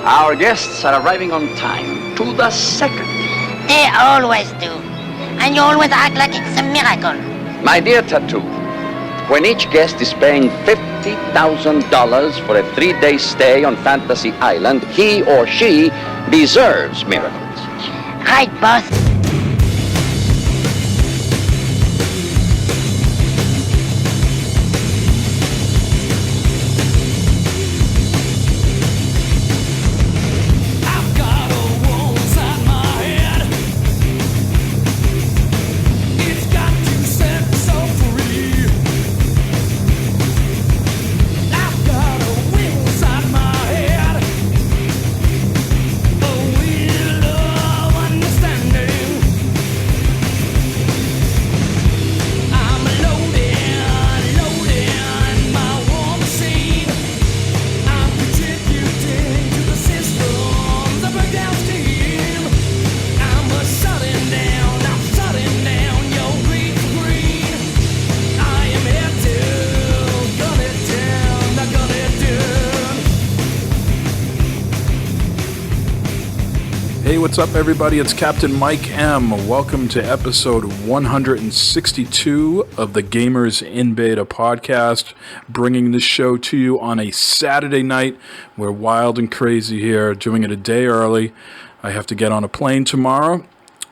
Our guests are arriving on time, to the second. They always do. And you always act like it's a miracle. My dear Tattoo, when each guest is paying $50,000 for a 3-day stay on Fantasy Island, he or she deserves miracles. Right, boss? Hey, what's up, everybody? It's Captain Mike M. Welcome to episode 162 of the Gamers in Beta podcast, bringing this show to you on a Saturday night. We're wild and crazy here, doing it a day early. I have to get on a plane tomorrow,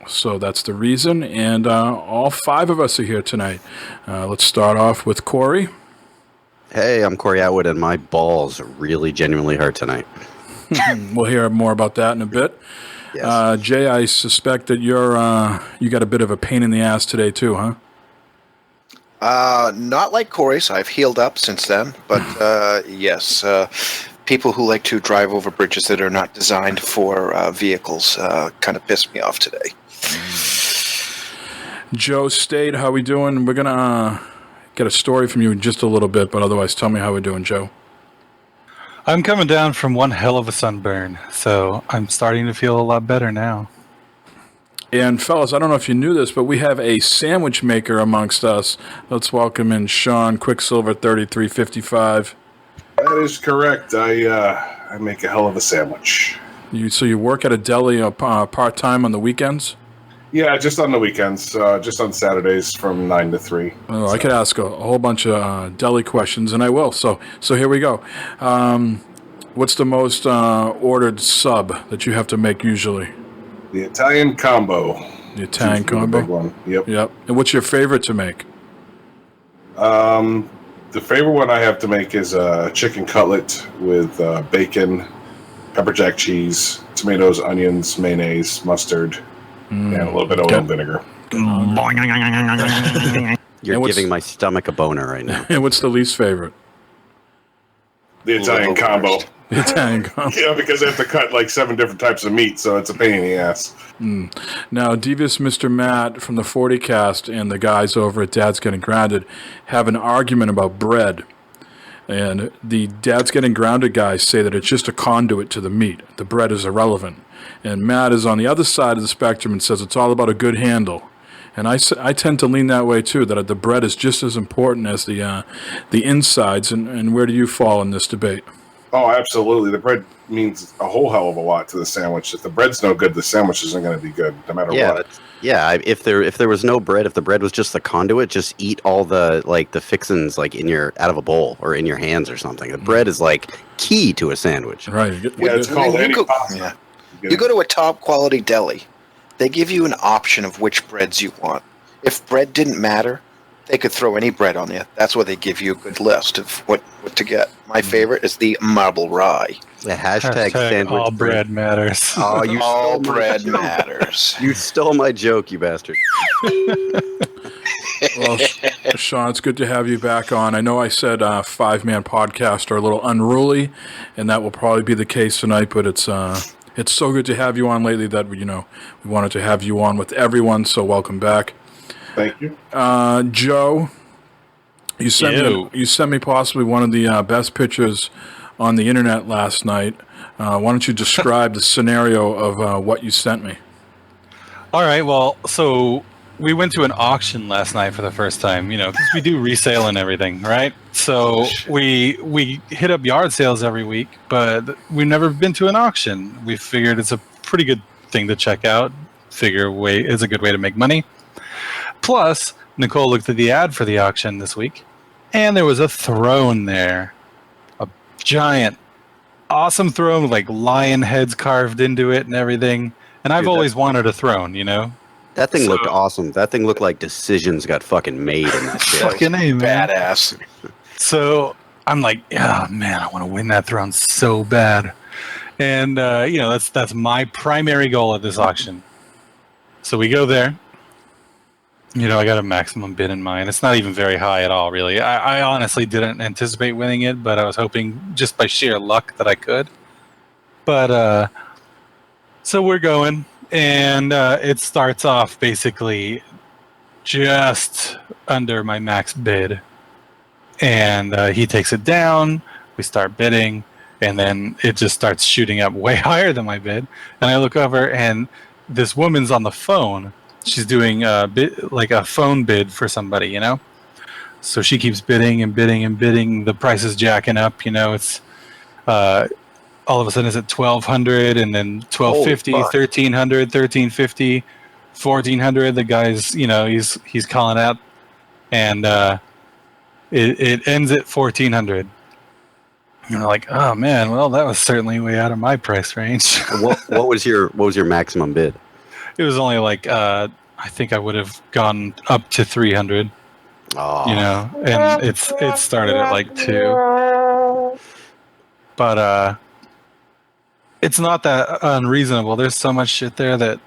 so that's the reason. And all 5 of us are here tonight. Let's start off with Corey. Hey, I'm Corey Atwood, and my balls really genuinely hurt tonight. We'll hear more about that in a bit. Yes. Jay, I suspect that you got a bit of a pain in the ass today too, huh? Not like Corey's. I've healed up since then, but yes, people who like to drive over bridges that are not designed for vehicles kind of pissed me off today. Joe State, how we doing? We're gonna get a story from you in just a little bit, but otherwise, tell me how we're doing, Joe. I'm coming down from one hell of a sunburn, so I'm starting to feel a lot better now. And fellas, I don't know if you knew this, but we have a sandwich maker amongst us. Let's welcome in Sean Quicksilver 3355. That is correct. I make a hell of a sandwich. So you work at a deli part-time on the weekends? Yeah, just on the weekends, just on Saturdays from 9 to 3. Oh, so I could ask a whole bunch of deli questions, and I will. So here we go. What's the most ordered sub that you have to make usually? The Italian combo. The Italian combo? The big one. Yep. And what's your favorite to make? The favorite one I have to make is a chicken cutlet with bacon, pepper jack cheese, tomatoes, onions, mayonnaise, mustard, and a little bit of oil and vinegar. You're giving my stomach a boner right now. And what's the least favorite? The Italian combo. The Italian combo. Yeah, because I have to cut like 7 different types of meat, so it's a pain in the ass. Now, Devious Mr. Matt from the 40 cast and the guys over at Dad's Getting Grounded have an argument about bread. And the Dad's Getting Grounded guys say that it's just a conduit to the meat. The bread is irrelevant. And Matt is on the other side of the spectrum and says it's all about a good handle. And I tend to lean that way too, that the bread is just as important as the insides. And where do you fall in this debate? Oh, absolutely. The bread means a whole hell of a lot to the sandwich. If the bread's no good, the sandwich isn't going to be good, no matter what. If there was no bread, if the bread was just the conduit, just eat all the fixins out of a bowl or in your hands or something. The bread is key to a sandwich. Right. It's called any pasta. Yeah. You go to a top quality deli, they give you an option of which breads you want. If bread didn't matter, they could throw any bread on you. That's why they give you a good list of what to get. My favorite is the marble rye. The hashtag sandwich. All bread matters. Oh, all bread matters. You stole my joke, you bastard. Well, Sean, it's good to have you back on. I know I said 5-man podcast are a little unruly, and that will probably be the case tonight, but it's so good to have you on lately that we wanted to have you on with everyone, so welcome back. Thank you. Joe, you sent me possibly one of the best pictures on the internet last night. Why don't you describe the scenario of what you sent me? All right, well, so we went to an auction last night for the first time, because we do resale and everything, right? So we hit up yard sales every week, but we've never been to an auction. We figured it's a pretty good thing to check out. It's a good way to make money. Plus, Nicole looked at the ad for the auction this week, and there was a throne there. A giant, awesome throne with like lion heads carved into it and everything. And I've always wanted a throne, you know? That thing looked awesome. That thing looked like decisions got fucking made in that shit. Fucking A, man. Badass. So I'm like, yeah, man, I want to win that throne so bad. And, that's my primary goal at this auction. So we go there. I got a maximum bid in mind. It's not even very high at all, really. I honestly didn't anticipate winning it, but I was hoping just by sheer luck that I could. But, so we're going, and it starts off basically just under my max bid. And he takes it down, we start bidding, and then it just starts shooting up way higher than my bid. And I look over, and this woman's on the phone. She's doing a phone bid for somebody, you know? So she keeps bidding and bidding and bidding. The price is jacking up, it's all of a sudden it's at $1,200, and then $1,250, $1,300, $1,350, $1,400. The guy's, he's calling out, and it ends at $1,400. And we're like, oh man, well that was certainly way out of my price range. What was your maximum bid? It was only like I think I would have gone up to 300. Oh. And it started at like 2. But it's not that unreasonable. There's so much shit there that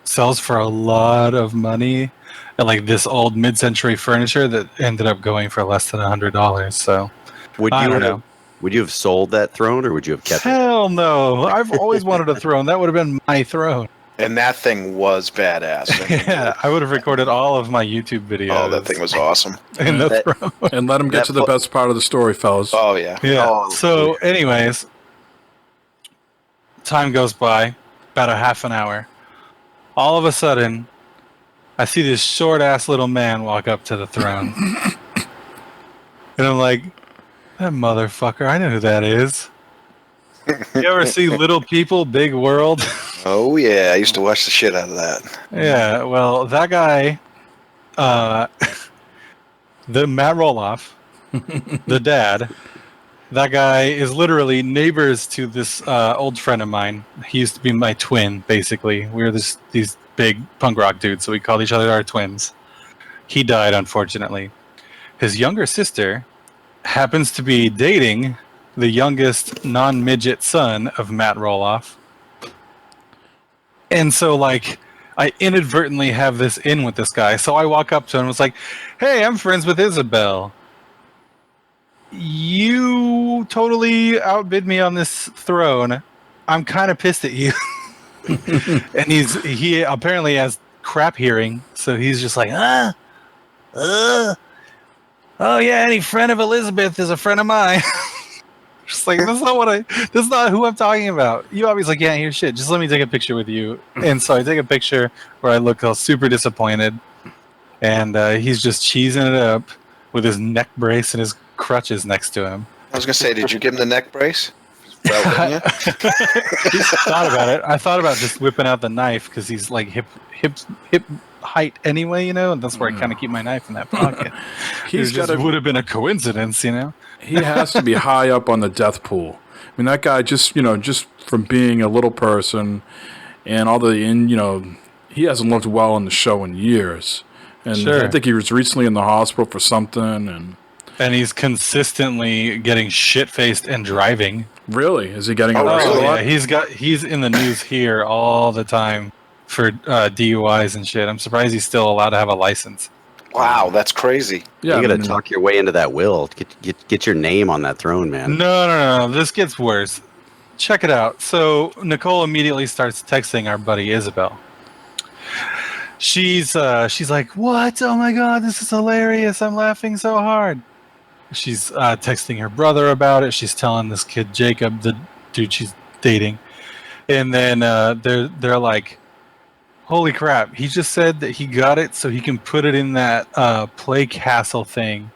sells for a lot of money, and like this old mid-century furniture that ended up going for less than $100. So I don't know. Would you have sold that throne, or would you have kept it? Hell no! I've always wanted a throne. That would have been my throne. And that thing was badass. Yeah, I would have recorded all of my YouTube videos. Oh, that thing was awesome. In the throne. And let him get to the best part of the story, fellas. Oh, yeah. Yeah. Oh, so, anyways, time goes by, about a half an hour. All of a sudden, I see this short-ass little man walk up to the throne. And I'm like, that motherfucker, I know who that is. You ever see Little People, Big World? Oh, yeah. I used to watch the shit out of that. Yeah, well, that guy, the Matt Roloff, the dad, that guy is literally neighbors to this old friend of mine. He used to be my twin, basically. We were these big punk rock dudes, so we called each other our twins. He died, unfortunately. His younger sister happens to be dating the youngest non-midget son of Matt Roloff. And so, like, I inadvertently have this in with this guy. So I walk up to him and was like, hey, I'm friends with Isabel. You totally outbid me on this throne. I'm kind of pissed at you. And he apparently has crap hearing. So he's just like, oh yeah, any friend of Elizabeth is a friend of mine. Just like, that's not who I'm talking about. You obviously can't hear shit. Just let me take a picture with you. And so I take a picture where I look all super disappointed. And he's just cheesing it up with his neck brace and his crutches next to him. I was going to say, did you give him the neck brace? Well, yeah. Thought about it. I thought about just whipping out the knife because he's like hip height anyway, and that's where I kind of keep my knife in that pocket. Would have been a coincidence, He has to be high up on the death pool. I mean, that guy just from being a little person and all he hasn't looked well in the show in years. And sure. I think he was recently in the hospital for something, and he's consistently getting shit-faced and driving. Really? Is he getting arrested a lot? Yeah, he's in the news here all the time for DUIs and shit. I'm surprised he's still allowed to have a license. Wow, that's crazy. Yeah, you got to talk your way into that will. Get your name on that throne, man. No. This gets worse. Check it out. So Nicole immediately starts texting our buddy Isabel. She's like, what? Oh my god, this is hilarious. I'm laughing so hard. She's texting her brother about it. She's telling this kid Jacob, the dude she's dating, and then they're like, holy crap, he just said that he got it so he can put it in that play castle thing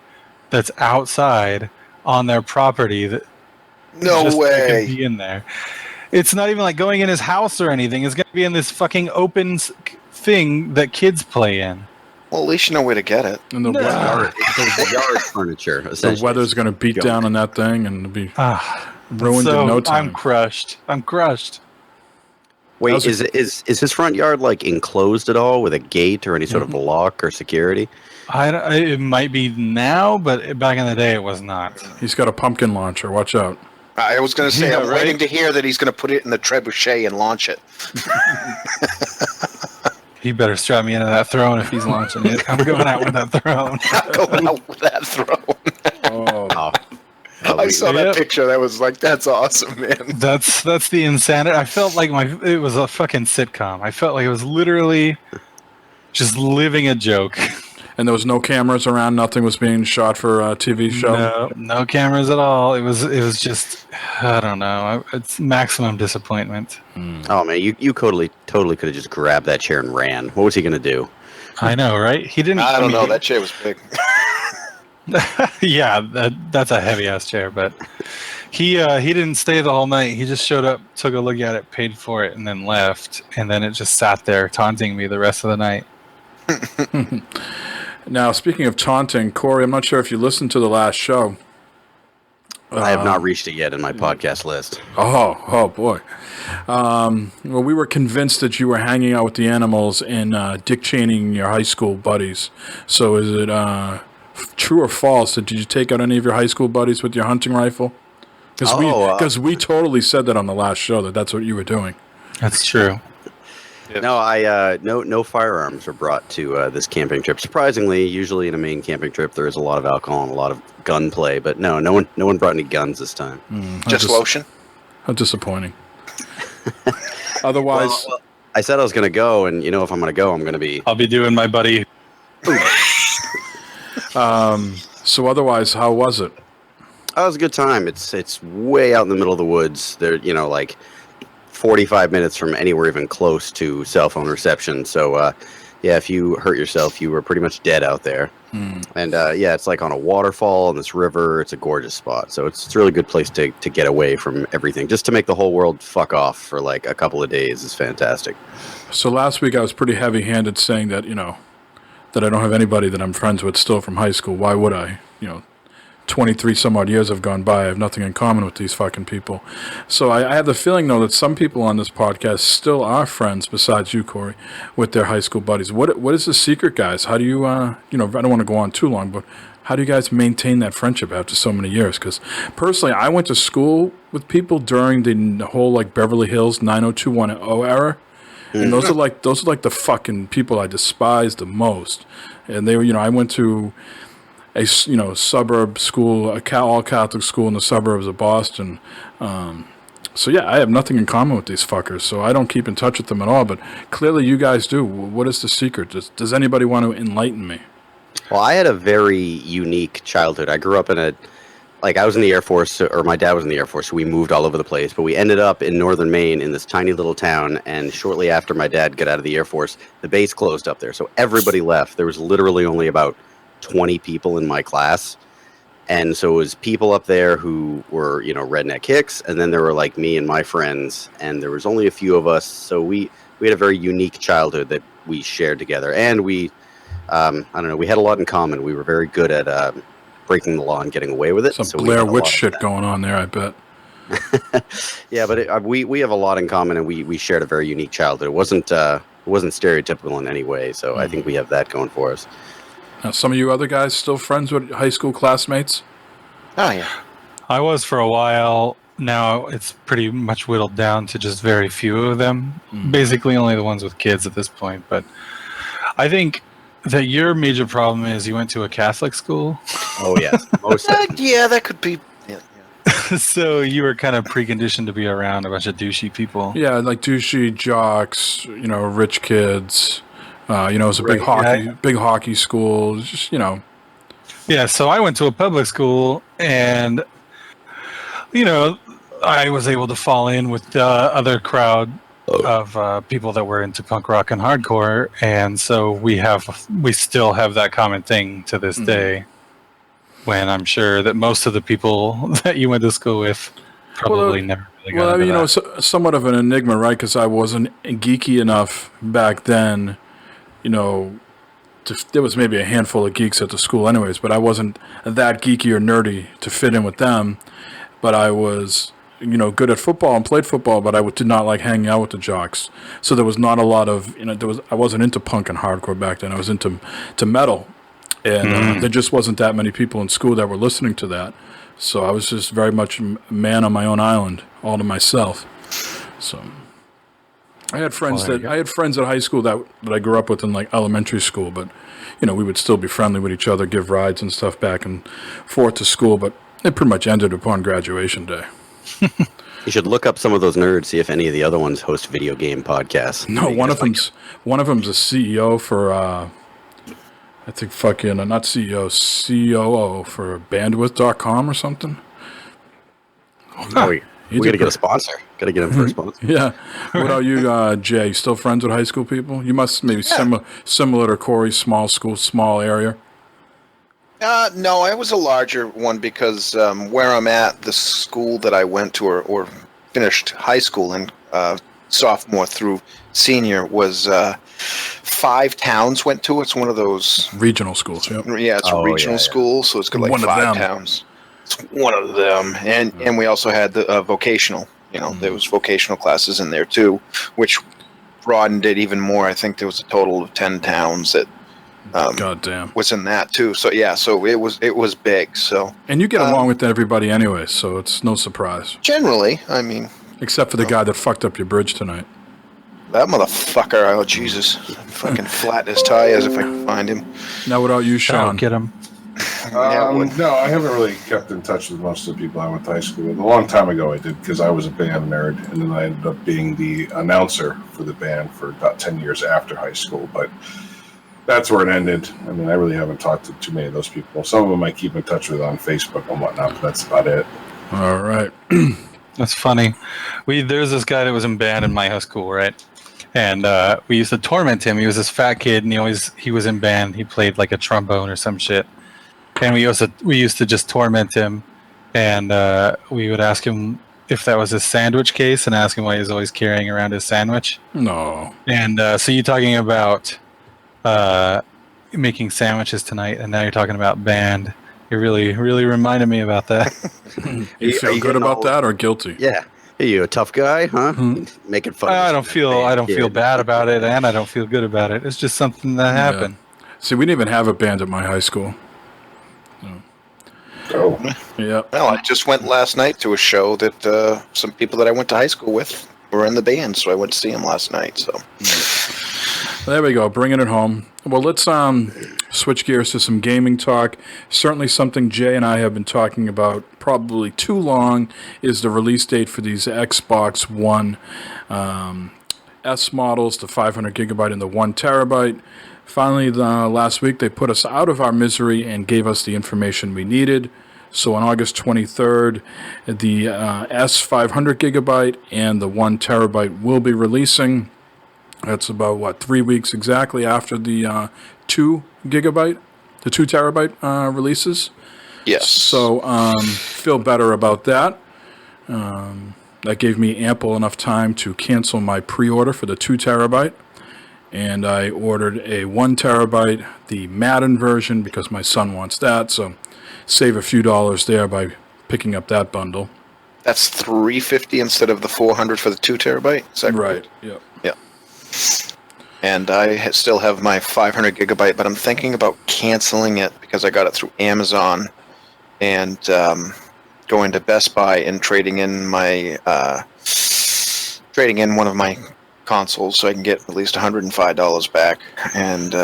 that's outside on their property that No just so they can way. be in there. It's not even like going in his house or anything. It's going to be in this fucking open thing that kids play in. Well, at least you know where to get it. And the, Yard furniture. the Essentially. weather's going to beat Go. down on that thing and it'll be Ah, ruined so in no time. I'm crushed. Wait, How's is his front yard like enclosed at all with a gate or any sort of lock or security? It might be now, but back in the day, it was not. He's got a pumpkin launcher. Watch out. I was going to say, Yeah, I'm right? waiting to hear that he's going to put it in the trebuchet and launch it. He better strap me into that throne if he's launching it. I'm going out with that throne. Going out with that throne. Oh, I saw that Yep. picture. That was like, that's awesome, man. That's the insanity. I felt like it was a fucking sitcom. I felt like it was literally just living a joke. and there was no cameras around. Nothing was being shot for a TV show. No cameras at all. It was just, I don't know. It's maximum disappointment. Oh man, you totally could have just grabbed that chair and ran. What was he gonna do? I know, right? He didn't. I don't know. That chair was big. Yeah, that's a heavy ass chair, but he didn't stay the whole night. He just showed up, took a look at it, paid for it, and then left. And then it just sat there taunting me the rest of the night. Now, speaking of taunting, Corey, I'm not sure if you listened to the last show. I have not reached it yet in my podcast list. Oh boy. Well, we were convinced that you were hanging out with the animals and Dick Cheneying your high school buddies. So is it true or false? Did you take out any of your high school buddies with your hunting rifle? Because we totally said that on the last show that that's what you were doing. That's true. No, no firearms were brought to this camping trip. Surprisingly, usually in a main camping trip, there is a lot of alcohol and a lot of gunplay, but no one brought any guns this time. Just lotion? How disappointing. Otherwise, Well, I said I was going to go, and if I'm going to go, I'm going to be. I'll be doing my buddy. so otherwise, how was it? Oh, it was a good time. It's way out in the middle of the woods. There, like 45 minutes from anywhere even close to cell phone reception. So, yeah, if you hurt yourself, you were pretty much dead out there. And yeah, it's like on a waterfall in this river. It's a gorgeous spot. So it's a really good place to get away from everything. Just to make the whole world fuck off for like a couple of days is fantastic. So last week I was pretty heavy-handed saying that, that I don't have anybody that I'm friends with still from high school. Why would I? 23 some odd years have gone by. I have nothing in common with these fucking people. So I have the feeling, though, that some people on this podcast still are friends, besides you, Corey, with their high school buddies. What is the secret, guys? How do you, I don't want to go on too long, but how do you guys maintain that friendship after so many years? Because personally, I went to school with people during the whole, like, Beverly Hills 90210 era. And those are like the fucking people I despise the most. And they were, I went to a suburb school, all Catholic school in the suburbs of Boston. So yeah, I have nothing in common with these fuckers. So I don't keep in touch with them at all. But clearly, you guys do. What is the secret? Does anybody want to enlighten me? Well, I had a very unique childhood. I grew up in I was in the Air Force, or my dad was in the Air Force, so we moved all over the place. But we ended up in northern Maine in this tiny little town, and shortly after my dad got out of the Air Force, the base closed up there. So everybody left. There was literally only about 20 people in my class. And so it was people up there who were, redneck hicks, and then there were like me and my friends, and there was only a few of us. So we had a very unique childhood that we shared together. And we, I don't know, we had a lot in common. We were very good at breaking the law and getting away with it. Some so Blair Witch shit going on there, I bet. Yeah, but we have a lot in common, and we shared a very unique childhood. It wasn't stereotypical in any way, so I think we have that going for us. Now, some of you other guys still friends with high school classmates? Oh, yeah. I was for a while. Now it's pretty much whittled down to just very few of them. Basically only the ones with kids at this point. But I think that your major problem is you went to a Catholic school. Oh, yes. Most Yeah, that could be. Yeah. So you were kind of preconditioned to be around a bunch of douchey people. Yeah, like douchey jocks, rich kids. It's a big hockey school. It's just, Yeah, so I went to a public school, and I was able to fall in with the other crowd of people that were into punk rock and hardcore, and so we still have that common thing to this day. when I'm sure that most of the people that you went to school with probably never really got into that. Somewhat of an enigma, right? Because I wasn't geeky enough back then, there was maybe a handful of geeks at the school anyways, but I wasn't that geeky or nerdy to fit in with them. But I was, good at football and played football, but I did not like hanging out with the jocks. So there was not a lot of, I wasn't into punk and hardcore back then. I was into metal. And there just wasn't that many people in school that were listening to that. So I was just very much a man on my own island, all to myself. So I had friends at high school that I grew up with in like elementary school, but we would still be friendly with each other, give rides and stuff back and forth to school, but it pretty much ended upon graduation day. You should look up some of those nerds, see if any of the other ones host video game podcasts. No, one of them's a CEO for I think not CEO, COO for bandwidth.com or something. Oh, we got to get a sponsor. Got to get him for a sponsor. Yeah. What about you, Jay? You still friends with high school people? You must maybe similar to Corey's small school, small area. No, I was a larger one because where I'm at, the school that I went to or finished high school in sophomore through senior was 5 towns went to. It's one of those regional schools. Yep. Yeah, it's a regional school, so it's got like 5 towns. It's one of them, and we also had the vocational. There was vocational classes in there too, which broadened it even more. I think there was a total of 10 towns that goddamn was in that too. So yeah, so it was big. So and you get along with everybody anyway, so it's no surprise. Generally, I mean, except for the guy that fucked up your bridge tonight. That motherfucker! Oh Jesus! Fucking flat his tires if I can find him. Now, what about you, Sean? Get him. No, I haven't really kept in touch with most of the people I went to high school with. A long time ago I did, because I was a band nerd, and then I ended up being the announcer for the band for about 10 years after high school. But that's where it ended. I mean, I really haven't talked to too many of those people. Some of them I keep in touch with on Facebook and whatnot, but that's about it. All right. That's funny. There's this guy that was in band in my high school, right? And we used to torment him. He was this fat kid, and he was in band. He played like a trombone or some shit. And we used to just torment him, and we would ask him if that was his sandwich case, and ask him why he was always carrying around his sandwich. No. And so you're talking about making sandwiches tonight, and now you're talking about band. You really, really reminded me about that. You feel good about that or guilty? Yeah. Hey, you a tough guy, huh? Making fun. I don't feel bad about it, and I don't feel good about it. It's just something that happened. See, we didn't even have a band at my high school. Oh. Yeah. Well, I just went last night to a show that some people that I went to high school with were in the band, so I went to see them last night. So there we go, bringing it home. Well, let's switch gears to some gaming talk. Certainly something Jay and I have been talking about probably too long is the release date for these Xbox One S models, the 500 gigabyte and the 1 terabyte. Finally, last week, they put us out of our misery and gave us the information we needed. So on August 23rd, the S 500 gigabyte and the 1 terabyte will be releasing. That's about, 3 weeks exactly after the 2 terabyte releases. yes. So feel better about that. That gave me ample enough time to cancel my pre-order for the 2 terabyte. And I ordered a 1 terabyte, the Madden version, because my son wants that. So save a few dollars there by picking up that bundle. That's $350 instead of the $400 for the 2 terabyte. Is that Right. Yep. Yeah. And I still have my 500 gigabyte, but I'm thinking about canceling it because I got it through Amazon and going to Best Buy and trading in one of my consoles so I can get at least $105 back. And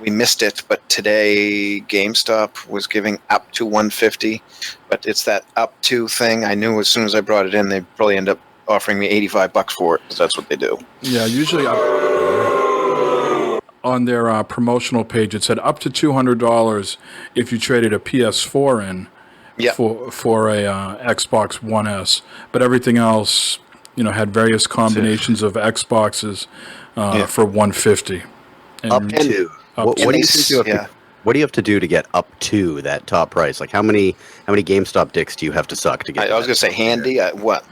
we missed it, but today GameStop was giving up to $150, but it's that up to thing. I knew as soon as I brought it in, they'd probably end up offering me $85 for it because that's what they do. Yeah, usually on their promotional page it said up to $200 if you traded a PS4 in for a Xbox One S, but everything else, had various combinations of Xboxes for $150. Up to. What do you think? What do you have to do to get up to that top price? Like how many GameStop dicks do you have to suck to get? I was going to say handy. What?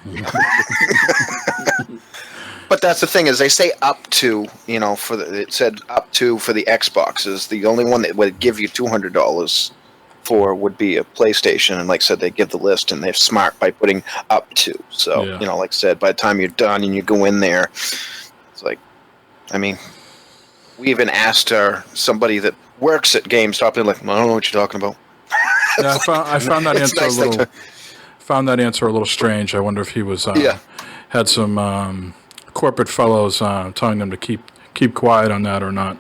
But that's the thing is they say up to, it said up to for the Xboxes. The only one that would give you $200 for would be a PlayStation. And like I said, they give the list and they're smart by putting up to. So, like I said, by the time you're done and you go in there, it's like, I mean, we even asked somebody that works at GameStop. They're like, I don't know what you're talking about. Yeah, I found that answer nice found that answer a little strange. I wonder if he was had some corporate fellows telling them to keep quiet on that or not.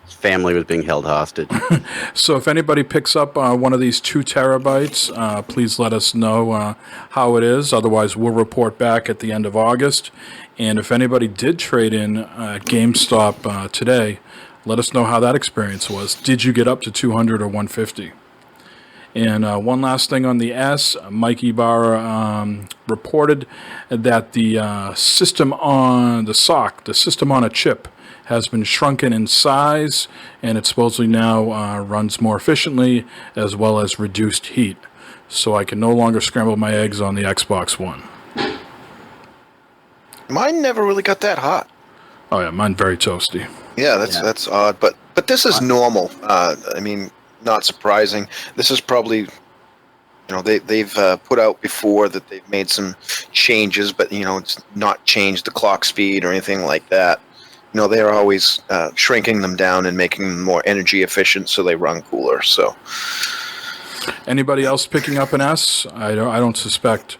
His family was being held hostage. So if anybody picks up one of these 2 terabytes, please let us know how it is. Otherwise, we'll report back at the end of August. And if anybody did trade in GameStop today, let us know how that experience was. Did you get up to 200 or 150? And one last thing on the S, Mike Ibarra reported that the system on the SoC, the system on a chip, has been shrunken in size, and it supposedly now runs more efficiently as well as reduced heat. So I can no longer scramble my eggs on the Xbox One. Mine never really got that hot. Oh yeah, mine very toasty. Yeah, that's odd, but this is normal. I mean, not surprising. This is probably, they've put out before that they've made some changes, but it's not changed the clock speed or anything like that. They're always shrinking them down and making them more energy efficient, so they run cooler. So, anybody else picking up an S? I don't suspect.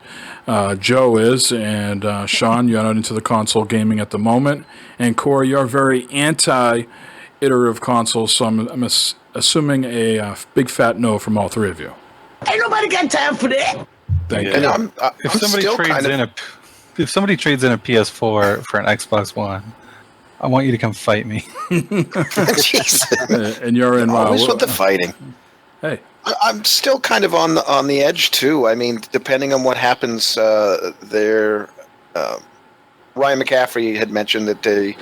Joe is, and Sean, you're not into the console gaming at the moment. And Corey, you're very anti-iterative consoles, so I'm assuming a big fat no from all 3 of you. Ain't nobody got time for that. Thank you. And If somebody trades in a PS4 for an Xbox One, I want you to come fight me. Jeez. And you're in. Always with the fighting. Hey. I'm still kind of on the edge too. I mean, depending on what happens, Ryan McCaffrey had mentioned that the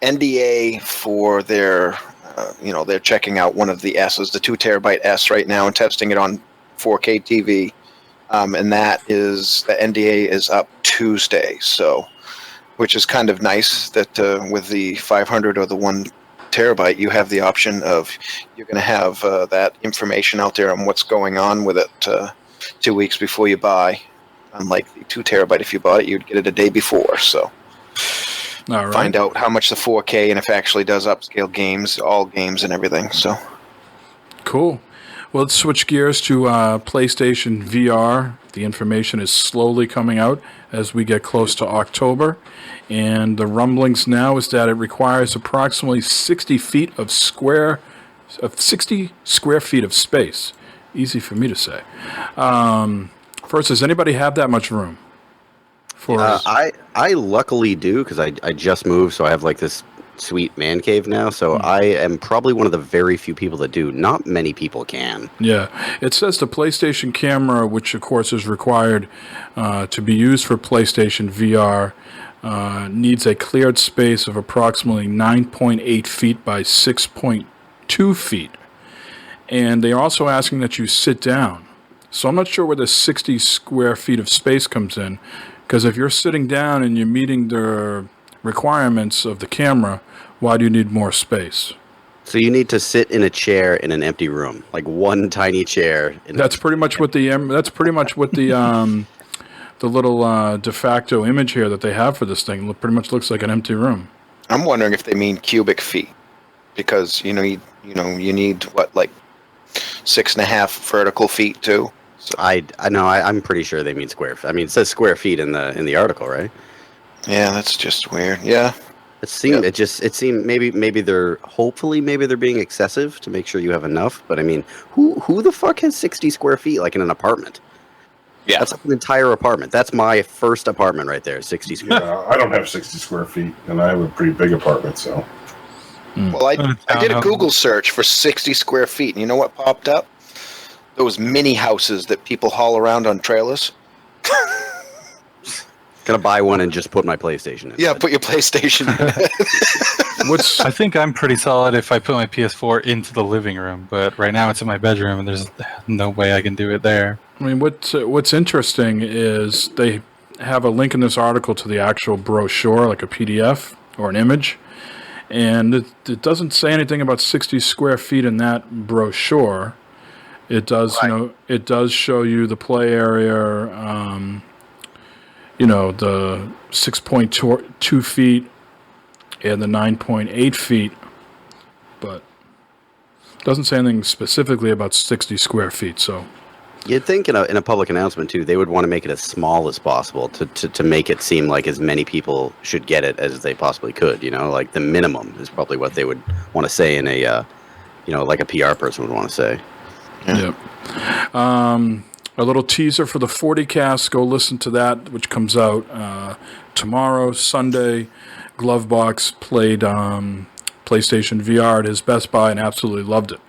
NDA for their, they're checking out one of the S's, the 2 terabyte S right now, and testing it on 4K TV, and the NDA is up Tuesday. So, which is kind of nice that with the 500 or the 1 terabyte, you have the option of you're going to have that information out there on what's going on with it 2 weeks before you buy. Unlike the 2 terabyte, if you bought it, you'd get it a day before. So All right. Find out how much the 4K and if it actually does upscale games, all games and everything. So Cool. Well, let's switch gears to PlayStation VR. The information is slowly coming out as we get close to October. And the rumblings now is that it requires approximately 60 square feet of space. Easy for me to say. First, does anybody have that much room? I luckily do, because I just moved, so I have like this sweet man cave now. So I am probably one of the very few people that do. Not many people can. Yeah. It says the PlayStation camera, which of course is required to be used for PlayStation VR, needs a cleared space of approximately 9.8 feet by 6.2 feet. And they're also asking that you sit down. So I'm not sure where the 60 square feet of space comes in, because if you're sitting down and you're meeting the requirements of the camera, why do you need more space? So you need to sit in a chair in an empty room, like one tiny chair. That's pretty much what the the little de facto image here that they have for this thing pretty much looks like an empty room. I'm wondering if they mean cubic feet, because you need what, like 6.5 vertical feet too. So. I know. I'm pretty sure they mean square. I mean, it says square feet in the article, right? Yeah, that's just weird. Yeah. It seemed maybe they're being excessive to make sure you have enough. But I mean, who the fuck has 60 square feet like in an apartment? Yeah, that's like an entire apartment. That's my first apartment right there, 60 square. I don't have 60 square feet, and I have a pretty big apartment, so. Well, I did a Google search for 60 square feet, and you know what popped up? Those mini houses that people haul around on trailers. Gonna buy one and just put my PlayStation in. Yeah, put your PlayStation in. I think I'm pretty solid if I put my PS4 into the living room, but right now it's in my bedroom, and there's no way I can do it there. I mean, what's interesting is they have a link in this article to the actual brochure, like a PDF or an image, and it doesn't say anything about 60 square feet in that brochure. It does, Right. it does show you the play area, the 6.2 feet and the 9.8 feet, but it doesn't say anything specifically about 60 square feet. So You'd think in a public announcement too, they would want to make it as small as possible to make it seem like as many people should get it as they possibly could. Like the minimum is probably what they would want to say in a, like a PR person would want to say. yeah. A little teaser for the 40 cast. Go listen to that, which comes out tomorrow, Sunday. Glovebox played PlayStation VR at his Best Buy and absolutely loved it.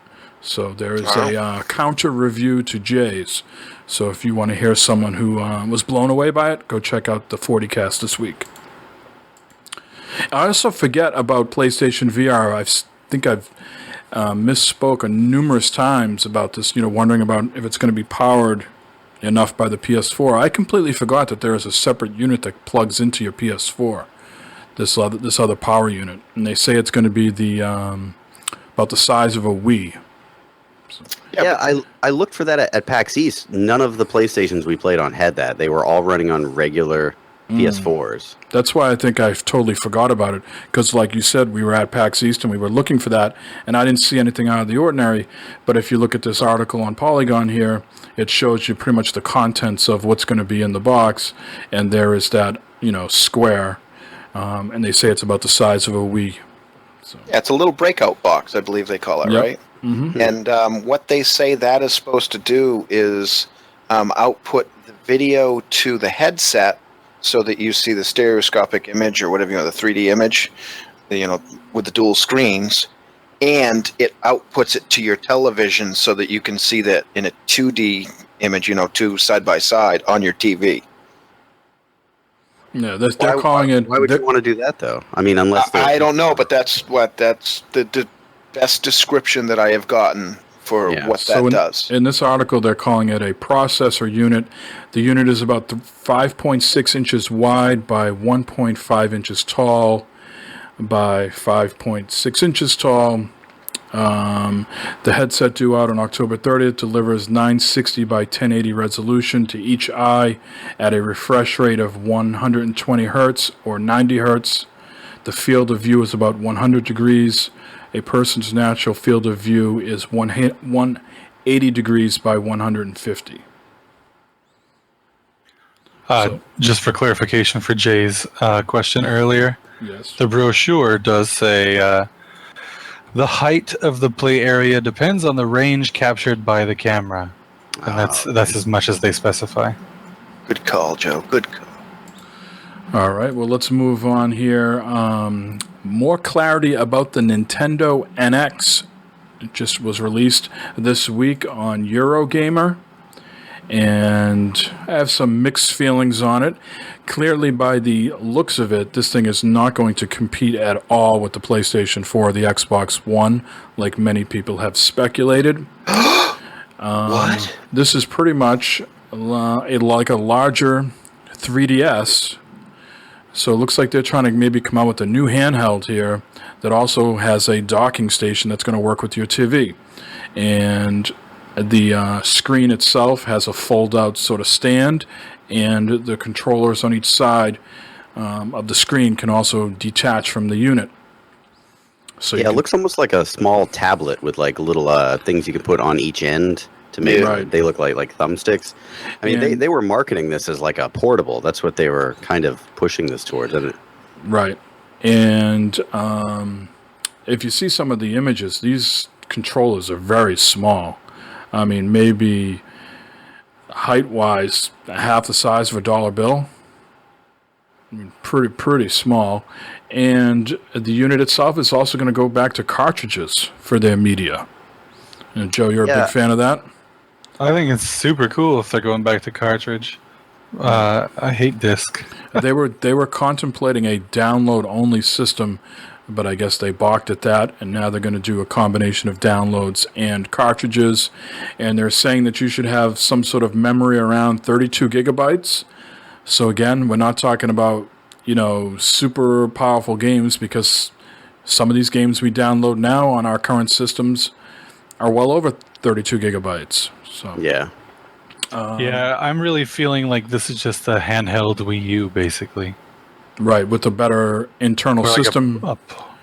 So there is a counter review to Jay's. So if you want to hear someone who was blown away by it, go check out the 40 cast this week. I also forget about PlayStation VR. I think I've misspoke numerous times about this, wondering about if it's going to be powered enough by the PS4. I completely forgot that there is a separate unit that plugs into your PS4, this other power unit. And they say it's going to be about the size of a Wii. Yeah, I looked for that at PAX East. None of the PlayStations we played on had that. They were all running on regular PS4s. That's why I think I totally forgot about it. Because like you said, we were at PAX East and we were looking for that, and I didn't see anything out of the ordinary. But if you look at this article on Polygon here, it shows you pretty much the contents of what's going to be in the box, and there is that, square, and they say it's about the size of a Wii. So. Yeah, it's a little breakout box, I believe they call it, Yep. right? Mm-hmm. And what they say that is supposed to do is output the video to the headset so that you see the stereoscopic image or whatever, the 3D image, with the dual screens, and it outputs it to your television so that you can see that in a 2D image, two side by side on your TV. Yeah, they're calling it. Why would you want to do that though? I mean, unless I don't know, but that's the best description that I have gotten for what that does. In this article, they're calling it a processor unit. The unit is about 5.6 inches wide by 1.5 inches tall by 5.6 inches tall. The headset due out on October 30th delivers 960 by 1080 resolution to each eye at a refresh rate of 120 hertz or 90 hertz. The field of view is about 100 degrees. A person's natural field of view is 180 degrees by 150. Just for clarification for Jay's question earlier, Yes. the brochure does say the height of the play area depends on the range captured by the camera, and that's as much as they specify. Good call, Joe. Good call. All right, well, let's move on here. More clarity about the Nintendo NX. It just was released this week on Eurogamer, and I have some mixed feelings on it. Clearly, by the looks of it, this thing is not going to compete at all with the PlayStation 4 or the Xbox One, like many people have speculated. What? This is pretty much like a larger 3DS. So it looks like they're trying to maybe come out with a new handheld here that also has a docking station that's going to work with your TV. And the screen itself has a fold-out sort of stand, and the controllers on each side of the screen can also detach from the unit. So it looks almost like a small tablet with like little things you can put on each end to make they look like thumbsticks. I mean, they were marketing this as like a portable. That's what they were kind of pushing this towards. Right. And if you see some of the images, these controllers are very small. I mean, maybe height-wise, half the size of a dollar bill. I mean, pretty small. And the unit itself is also going to go back to cartridges for their media. And Joe, you're a big fan of that? I think it's super cool if they're going back to cartridge. I hate disc. They were contemplating a download-only system, but I guess they balked at that, and now they're going to do a combination of downloads and cartridges, and they're saying that you should have some sort of memory around 32 gigabytes. So again, we're not talking about, super powerful games, because some of these games we download now on our current systems are well over 32 gigabytes. So Yeah. Yeah, I'm really feeling like this is just a handheld Wii U, basically. right, with a better internal Or like system.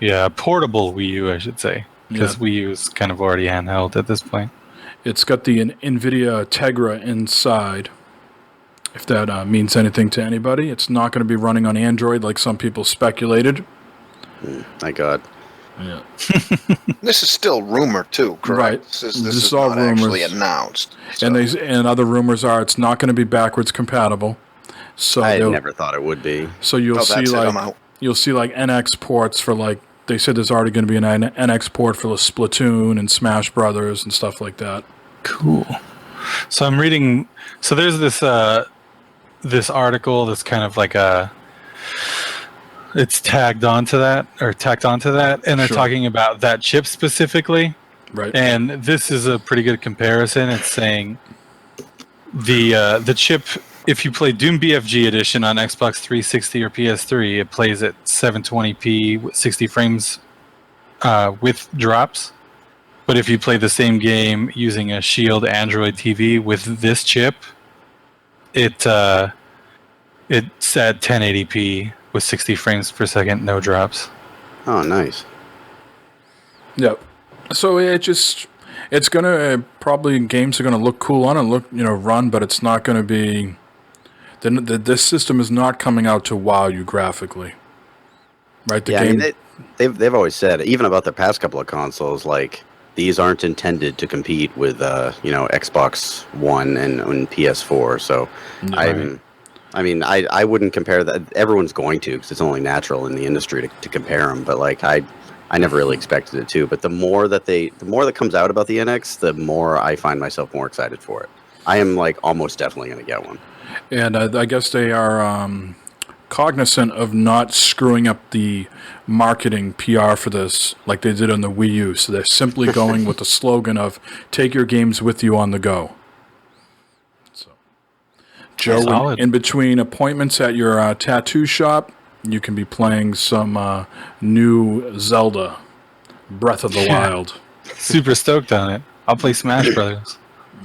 a portable Wii U, I should say. Because Yeah. Wii U is kind of already handheld at this point. It's got the NVIDIA Tegra inside. If that means anything to anybody, it's not going to be running on Android like some people speculated. Thank God. Yeah. This is still rumor too, correct? Right. This This is is all not actually rumors. announced. So. And other rumors are it's not going to be backwards compatible. So I they'll- never thought it would be. So you'll Oh, see that's it, I'm like out. you'll see like NX ports for like they said there's already going to be an NX port for the Splatoon and Smash Brothers and stuff like that. Cool. So I'm reading. So there's this article that's kind of like it's tacked onto that, and they're Sure. talking about that chip specifically. Right. And this is a pretty good comparison. It's saying the chip, if you play Doom BFG edition on Xbox 360 or PS3, it plays at 720p with 60 frames with drops. But if you play the same game using a Shield Android TV with this chip, it's at 1080p with 60 frames per second, no drops. Oh, nice. Yep. So it's gonna probably games are gonna look cool on and run, but it's not gonna be. This system is not coming out to wow you graphically. Right. The Yeah, game. I mean, they've always said, even about the past couple of consoles, like these aren't intended to compete with Xbox One and PS4. So Right. I wouldn't compare that. Everyone's going to, because it's only natural in the industry to compare them. But like I never really expected it to. But the more that comes out about the NX, the more I find myself more excited for it. I am like almost definitely going to get one. And I guess they are cognizant of not screwing up the marketing PR for this like they did on the Wii U. So they're simply going with the slogan of "Take your games with you on the go." So, Joe, Solid. in between appointments at your tattoo shop, you can be playing some new Zelda, Breath of the Yeah. Wild. Super stoked on it. I'll play Smash Brothers.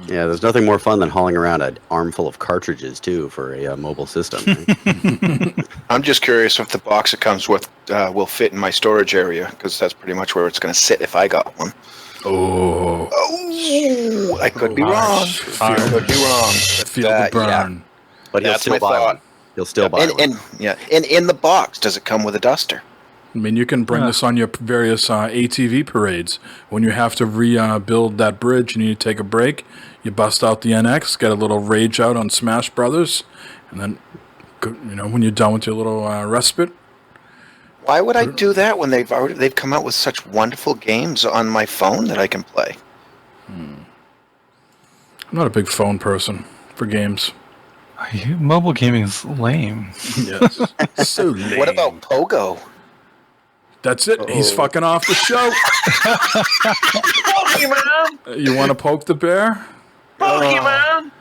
Yeah, there's nothing more fun than hauling around an armful of cartridges too for a mobile system. Right? I'm just curious if the box it comes with will fit in my storage area, because that's pretty much where it's going to sit if I got one. Oh, Oh, I could be wrong. Harsh. I could be wrong. feel the burn. But he'll That's still my buy thought. one. He'll still buy one. And in the box, does it come with a duster? I mean, you can bring this on your various ATV parades. When you have to rebuild that bridge, you need to take a break. You bust out the NX, get a little rage out on Smash Brothers, and then, when you're done with your little respite. Why would I do that when they've come out with such wonderful games on my phone that I can play? I'm not a big phone person for games. Mobile gaming is lame. Yes. So lame. What about Pogo? That's it. He's fucking off the show. Pokemon! You want to poke the bear? Pokemon!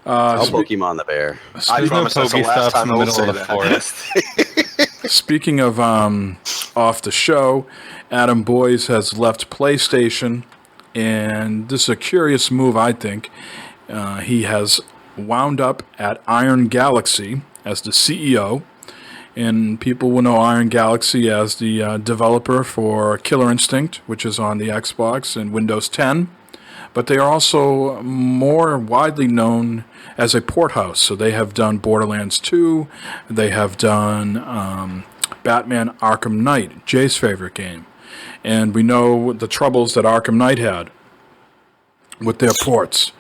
I'll Pokemon the bear. There's no promise that's the last Pokestops time in the I'll middle say of the that. forest. Speaking of off the show, Adam Boyes has left PlayStation, and this is a curious move, I think. He has wound up at Iron Galaxy as the CEO, and people will know Iron Galaxy as the developer for Killer Instinct, which is on the Xbox and Windows 10. But they are also more widely known as a port house. So they have done Borderlands 2. They have done Batman Arkham Knight, Jay's favorite game. And we know the troubles that Arkham Knight had with their ports.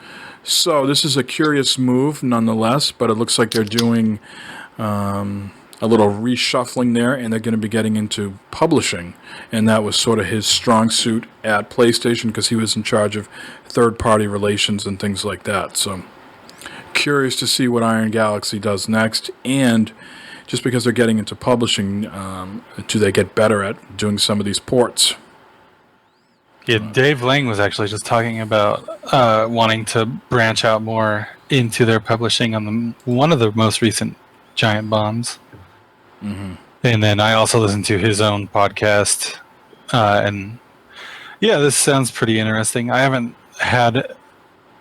So this is a curious move nonetheless, but it looks like they're doing a little reshuffling there, and they're going to be getting into publishing. And that was sort of his strong suit at PlayStation because he was in charge of third-party relations and things like that. So curious to see what Iron Galaxy does next, and just because they're getting into publishing, do they get better at doing some of these ports? Yeah, Dave Lang was actually just talking about wanting to branch out more into their publishing on one of the most recent Giant Bombs. Mm-hmm. And then I also listened to his own podcast, and yeah, this sounds pretty interesting. I haven't had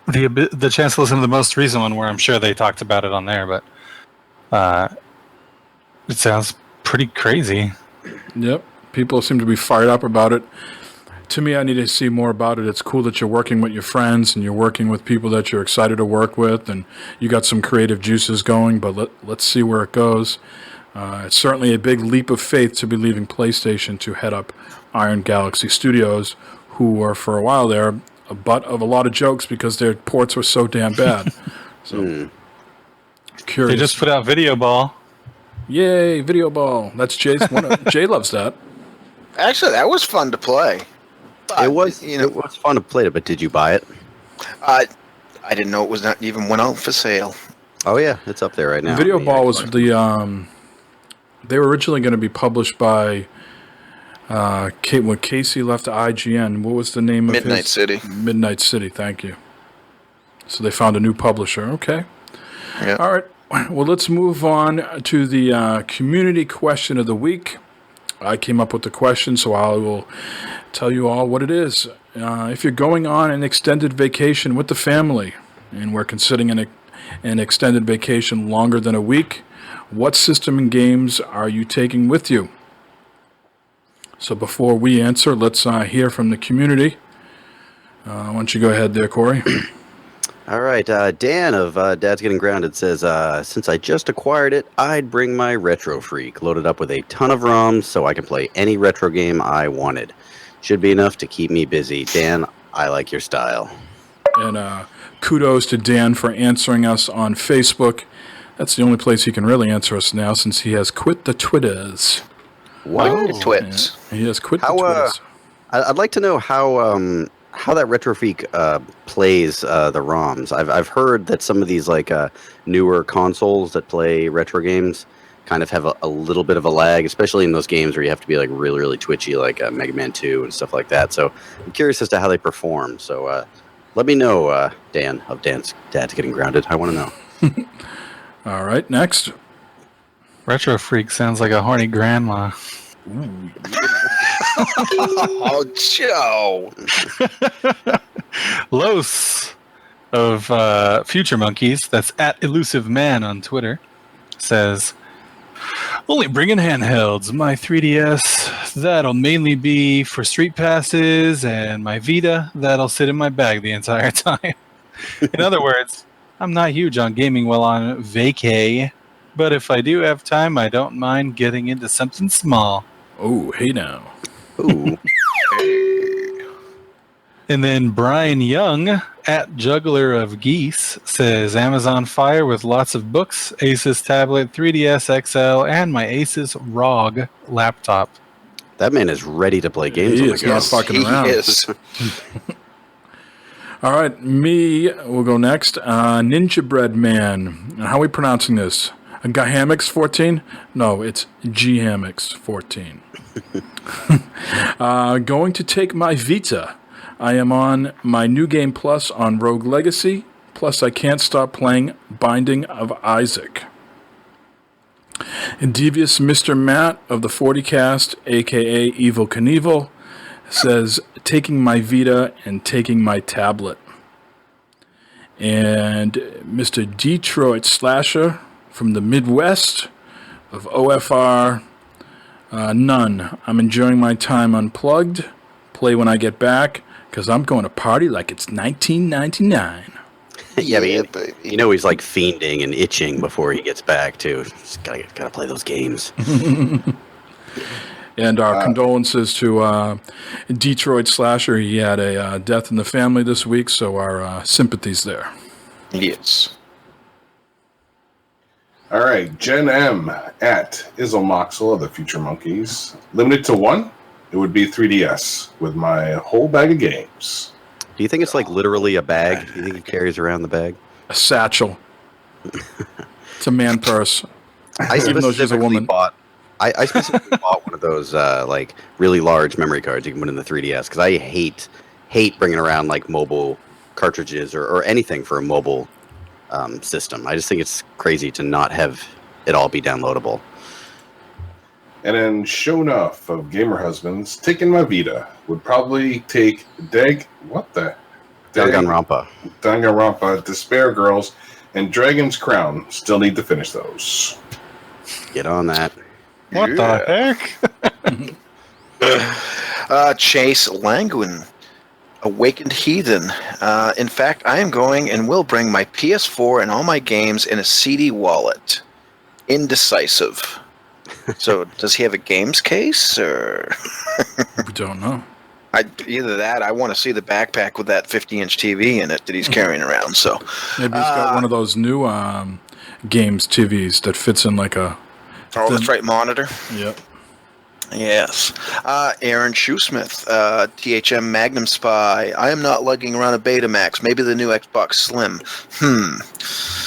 the chance to listen to the most recent one, where I'm sure they talked about it on there, but it sounds pretty crazy. Yep, people seem to be fired up about it. To me, I need to see more about it. It's cool that you're working with your friends and you're working with people that you're excited to work with, and you got some creative juices going, but let's see where it goes. It's certainly a big leap of faith to be leaving PlayStation to head up Iron Galaxy Studios, who were for a while there a butt of a lot of jokes because their ports were so damn bad. So, curious. They just put out Video Ball. Yay, Video Ball. That's Jay's one. Jay loves that. Actually, that was fun to play. But, It was fun to play it, but did you buy it? I didn't know it was not even went out for sale. Oh yeah, it's up there right now. Video I mean, Ball was the they were originally going to be published by when Casey left IGN. What was the name of Midnight his? City. Midnight City, thank you. So they found a new publisher. Okay. Yeah. All right. Well, let's move on to the community question of the week. I came up with the question, so I will tell you all what it is. If you're going on an extended vacation with the family, and we're considering an extended vacation longer than a week, what system and games are you taking with you? So before we answer, let's hear from the community. Why don't you go ahead there, Corey? All right, Dan of Dad's Getting Grounded says, since I just acquired it, I'd bring my Retro Freak, loaded up with a ton of ROMs so I can play any retro game I wanted. Should be enough to keep me busy. Dan, I like your style. And kudos to Dan for answering us on Facebook. That's the only place he can really answer us now since he has quit the Twitters. Wow. The twits. Yeah, he has quit the Twitters. I'd like to know how that Retro Freak plays the ROMs. I've heard that some of these newer consoles that play retro games kind of have a little bit of a lag, especially in those games where you have to be really, really twitchy, like Mega Man 2 and stuff like that. So I'm curious as to how they perform. So let me know, Dan of Dad's Getting Grounded. I want to know. All right, next. Retro Freak sounds like a horny grandma. Oh, Joe. Los of Future Monkeys, that's at Elusive Man on Twitter, says, only bringing handhelds. My 3DS, that'll mainly be for street passes, and my Vita, that'll sit in my bag the entire time. In other words, I'm not huge on gaming while on vacay, but if I do have time, I don't mind getting into something small. Oh, hey now. Ooh. And then Brian Young, at Juggler of Geese, says Amazon Fire with lots of books, Asus tablet, 3DS XL, and my Asus ROG laptop. That man is ready to play games He on the is go. not fucking around. He is. All right, me will go next. Ninja Bread Man. How are we pronouncing this? Hammocks 14? No, it's G-Hammocks 14. Going to take my Vita. I am on my New Game Plus on Rogue Legacy. Plus, I can't stop playing Binding of Isaac. And Devious Mr. Matt of the 40 Cast, a.k.a. Evil Knievel, says, taking my Vita and taking my tablet. And Mr. Detroit Slasher from the Midwest of OFR, none. I'm enjoying my time unplugged. Play when I get back, because I'm going to party like it's 1999. Yeah, but baby. you know he's like fiending and itching before he gets back too. Just gotta play those games. And our condolences to Detroit Slasher. He had a death in the family this week, so our sympathies there. Yes. All right, Gen M at Izzlemoxel of the Future Monkeys. Limited to one, it would be 3DS with my whole bag of games. Do you think it's like literally a bag? Do you think he carries around the bag? A satchel. It's a man purse. I Even though she's a specifically woman. bought. I specifically bought one of those like really large memory cards you can put in the 3DS because I hate bringing around like mobile cartridges or anything for a mobile system. I just think it's crazy to not have it all be downloadable. And then, sure enough, of gamer husbands, taking my Vita would probably take Danganronpa, Despair Girls, and Dragon's Crown. Still need to finish those. Get on that. What the heck? Chase Languin, Awakened Heathen. In fact, I am going and will bring my PS4 and all my games in a CD wallet. Indecisive. So, does he have a games case, or? We don't know. Either that, I want to see the backpack with that 50-inch TV in it that he's carrying around. So Maybe he's got one of those new games TVs that fits in like a... that's right, monitor. Yep. Yes. Aaron Shoesmith, THM Magnum Spy. I am not lugging around a Betamax. Maybe the new Xbox Slim.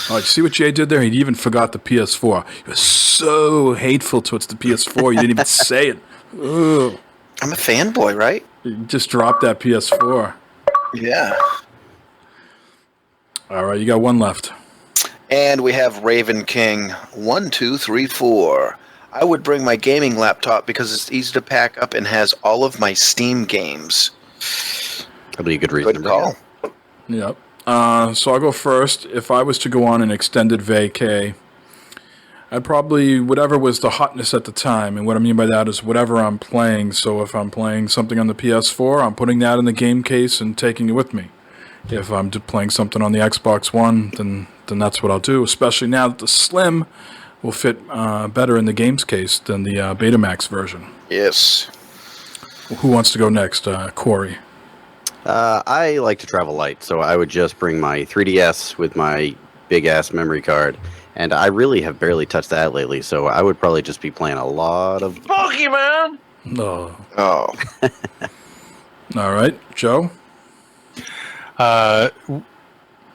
Oh, you see what Jay did there? He even forgot the PS4. He was so hateful towards the PS4, you didn't even say it. Ugh. I'm a fanboy, right? You just dropped that PS4. Yeah. All right, you got one left. And we have Raven King 1234. I would bring my gaming laptop because it's easy to pack up and has all of my Steam games. That'd be a good reason. Good call. Yep. So I'll go first. If I was to go on an extended vacay, I'd probably, whatever was the hotness at the time, and what I mean by that is whatever I'm playing. So if I'm playing something on the PS4, I'm putting that in the game case and taking it with me. If I'm playing something on the Xbox One, then that's what I'll do, especially now that the Slim will fit better in the games case than the Betamax version. Yes. Who wants to go next? Corey. I like to travel light, so I would just bring my 3DS with my big-ass memory card, and I really have barely touched that lately, so I would probably just be playing a lot of... Pokemon! No. Oh. All right. Joe?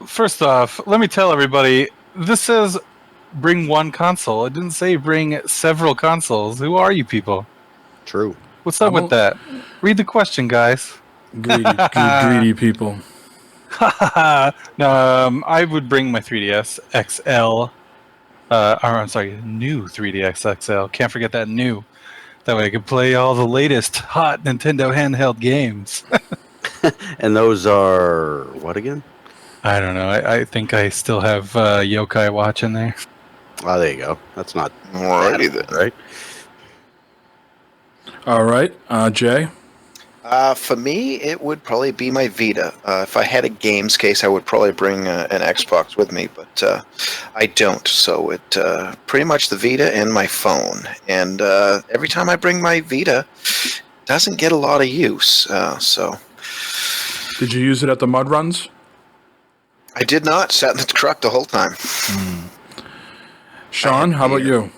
First off, let me tell everybody, this says bring one console. It didn't say bring several consoles. Who are you people? True. What's up with that? Read the question, guys. Greedy people. No, I would bring my 3DS XL. I'm sorry, new 3DS XL. Can't forget that new. That way I could play all the latest hot Nintendo handheld games. And those are... what again? I don't know. I think I still have Yokai Watch in there. Oh, there you go. That's not... Alrighty then. Right? All right. Jay? For me, it would probably be my Vita. If I had a games case, I would probably bring an Xbox with me, but I don't. So it pretty much the Vita and my phone. And every time I bring my Vita, it doesn't get a lot of use. So Did you use it at the mud runs? I did not. Sat in the truck the whole time. Sean, how about you?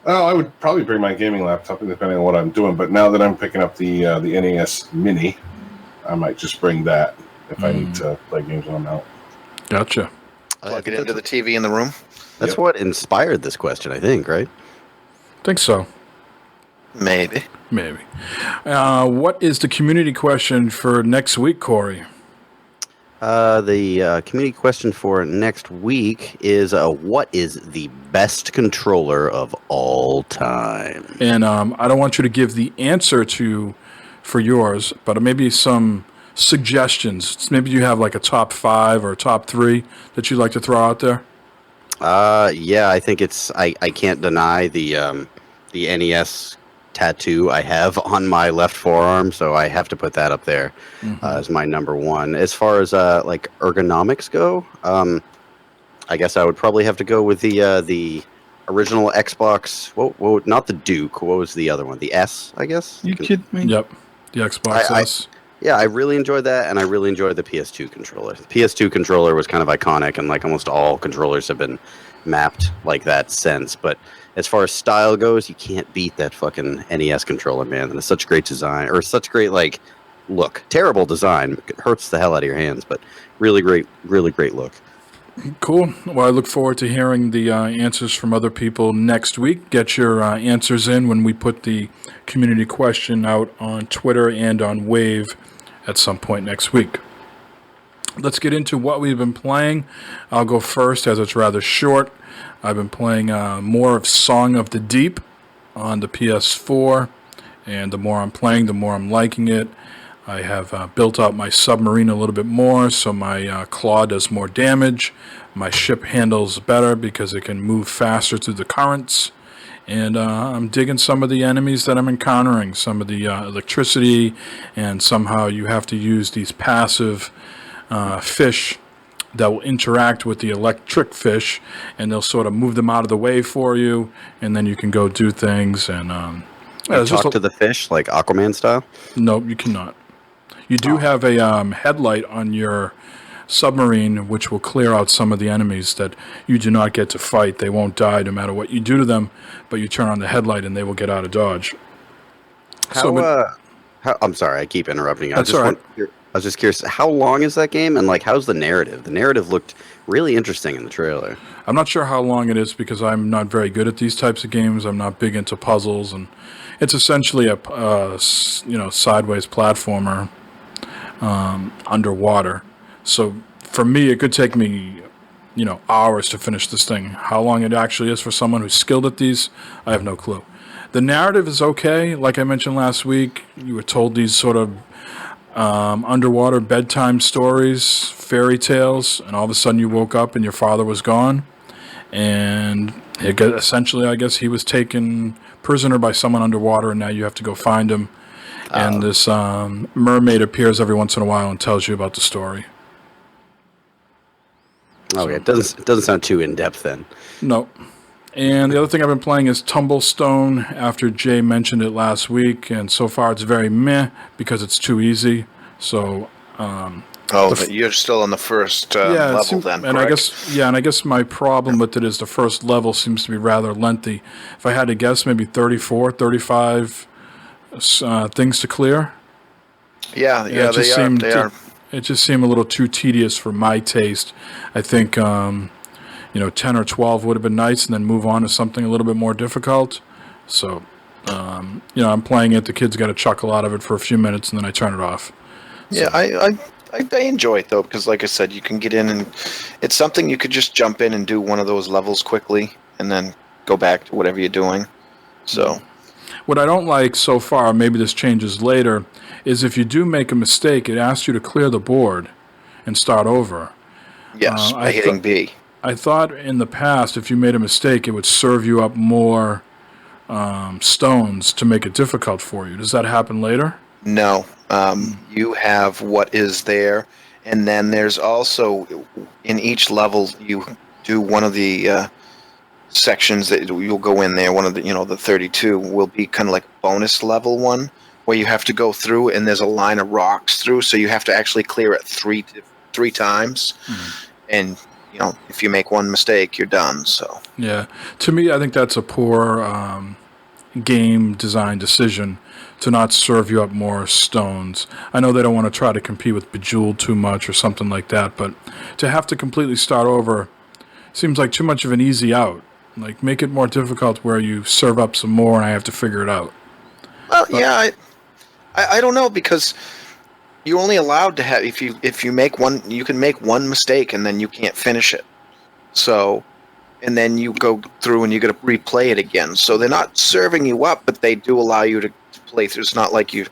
Well, I would probably bring my gaming laptop, depending on what I'm doing. But now that I'm picking up the NES Mini, I might just bring that if I need to play games when I'm out. Gotcha. Plug it into the TV in the room. That's what inspired this question, I think, right? Think so. Maybe. What is the community question for next week, Corey? The community question for next week is, what is the best controller of all time? And I don't want you to give the answer for yours, but maybe some suggestions. Maybe you have like a top 5 or top 3 that you'd like to throw out there. Yeah, I think it's... I can't deny the NES tattoo I have on my left forearm, so I have to put that up there as my number one. As far as like ergonomics go, I guess I would probably have to go with the original Xbox. Whoa, not the Duke. What was the other one? The S, I guess. You kidding me? Yep, the Xbox S. Yeah, I really enjoyed that, and I really enjoyed the PS2 controller. The PS2 controller was kind of iconic, and like almost all controllers have been mapped like that since. But as far as style goes, you can't beat that fucking NES controller, man. And it's such great design, or such great like look. Terrible design, it hurts the hell out of your hands, but really great look. Cool. Well, I look forward to hearing the answers from other people next week. Get your answers in when we put the community question out on Twitter and on Wave at some point next week. Let's get into what we've been playing. I'll go first as it's rather short. I've been playing more of Song of the Deep on the PS4, and the more I'm playing, the more I'm liking it. I have built out my submarine a little bit more, so my claw does more damage. My ship handles better because it can move faster through the currents. And I'm digging some of the enemies that I'm encountering, some of the electricity, and somehow you have to use these passive fish that will interact with the electric fish, and they'll sort of move them out of the way for you, and then you can go do things. And talk to the fish like Aquaman style? Nope, you cannot. You do have a headlight on your submarine, which will clear out some of the enemies that you do not get to fight. They won't die no matter what you do to them, but you turn on the headlight and they will get out of dodge. I'm sorry, I keep interrupting you. That's all right. I was just curious, how long is that game, and like, how's the narrative? The narrative looked really interesting in the trailer. I'm not sure how long it is because I'm not very good at these types of games. I'm not big into puzzles, and it's essentially a sideways platformer underwater. So for me, it could take me hours to finish this thing. How long it actually is for someone who's skilled at these, I have no clue. The narrative is okay. Like I mentioned last week, you were told these sort of underwater bedtime stories, fairy tales, and all of a sudden you woke up and your father was gone. And essentially, I guess he was taken prisoner by someone underwater, and now you have to go find him. And this mermaid appears every once in a while and tells you about the story. Okay, it doesn't sound too in-depth then. No. And the other thing I've been playing is Tumblestone after Jay mentioned it last week, and so far it's very meh because it's too easy. So but you're still on the first level then, and correct? I guess my problem with it is the first level seems to be rather lengthy. If I had to guess, maybe 35 things to clear. Yeah, they are. It just seemed a little too tedious for my taste. I think 10 or 12 would have been nice, and then move on to something a little bit more difficult. So, I'm playing it. The kids got a chuckle out of it for a few minutes, and then I turn it off. Yeah, I enjoy it, though, because like I said, you can get in, and it's something you could just jump in and do one of those levels quickly, and then go back to whatever you're doing. So, what I don't like so far, maybe this changes later, is if you do make a mistake, it asks you to clear the board and start over. Yes, by hitting B. I thought in the past, if you made a mistake, it would serve you up more stones to make it difficult for you. Does that happen later? No. You have what is there, and then there's also, in each level, you do one of the sections that you'll go in there. One of the 32 will be kind of like a bonus level one, where you have to go through, and there's a line of rocks through, so you have to actually clear it three times. Mm-hmm. And if you make one mistake, you're done. So yeah, to me, I think that's a poor game design decision to not serve you up more stones. I know they don't want to try to compete with Bejeweled too much or something like that, but to have to completely start over seems like too much of an easy out. Like, make it more difficult where you serve up some more and I have to figure it out. Well, yeah, I don't know, because you're only allowed to have, if you make one, you can make one mistake and then you can't finish it. So, and then you go through and you got to replay it again. So they're not serving you up, but they do allow you to play through. It's not like you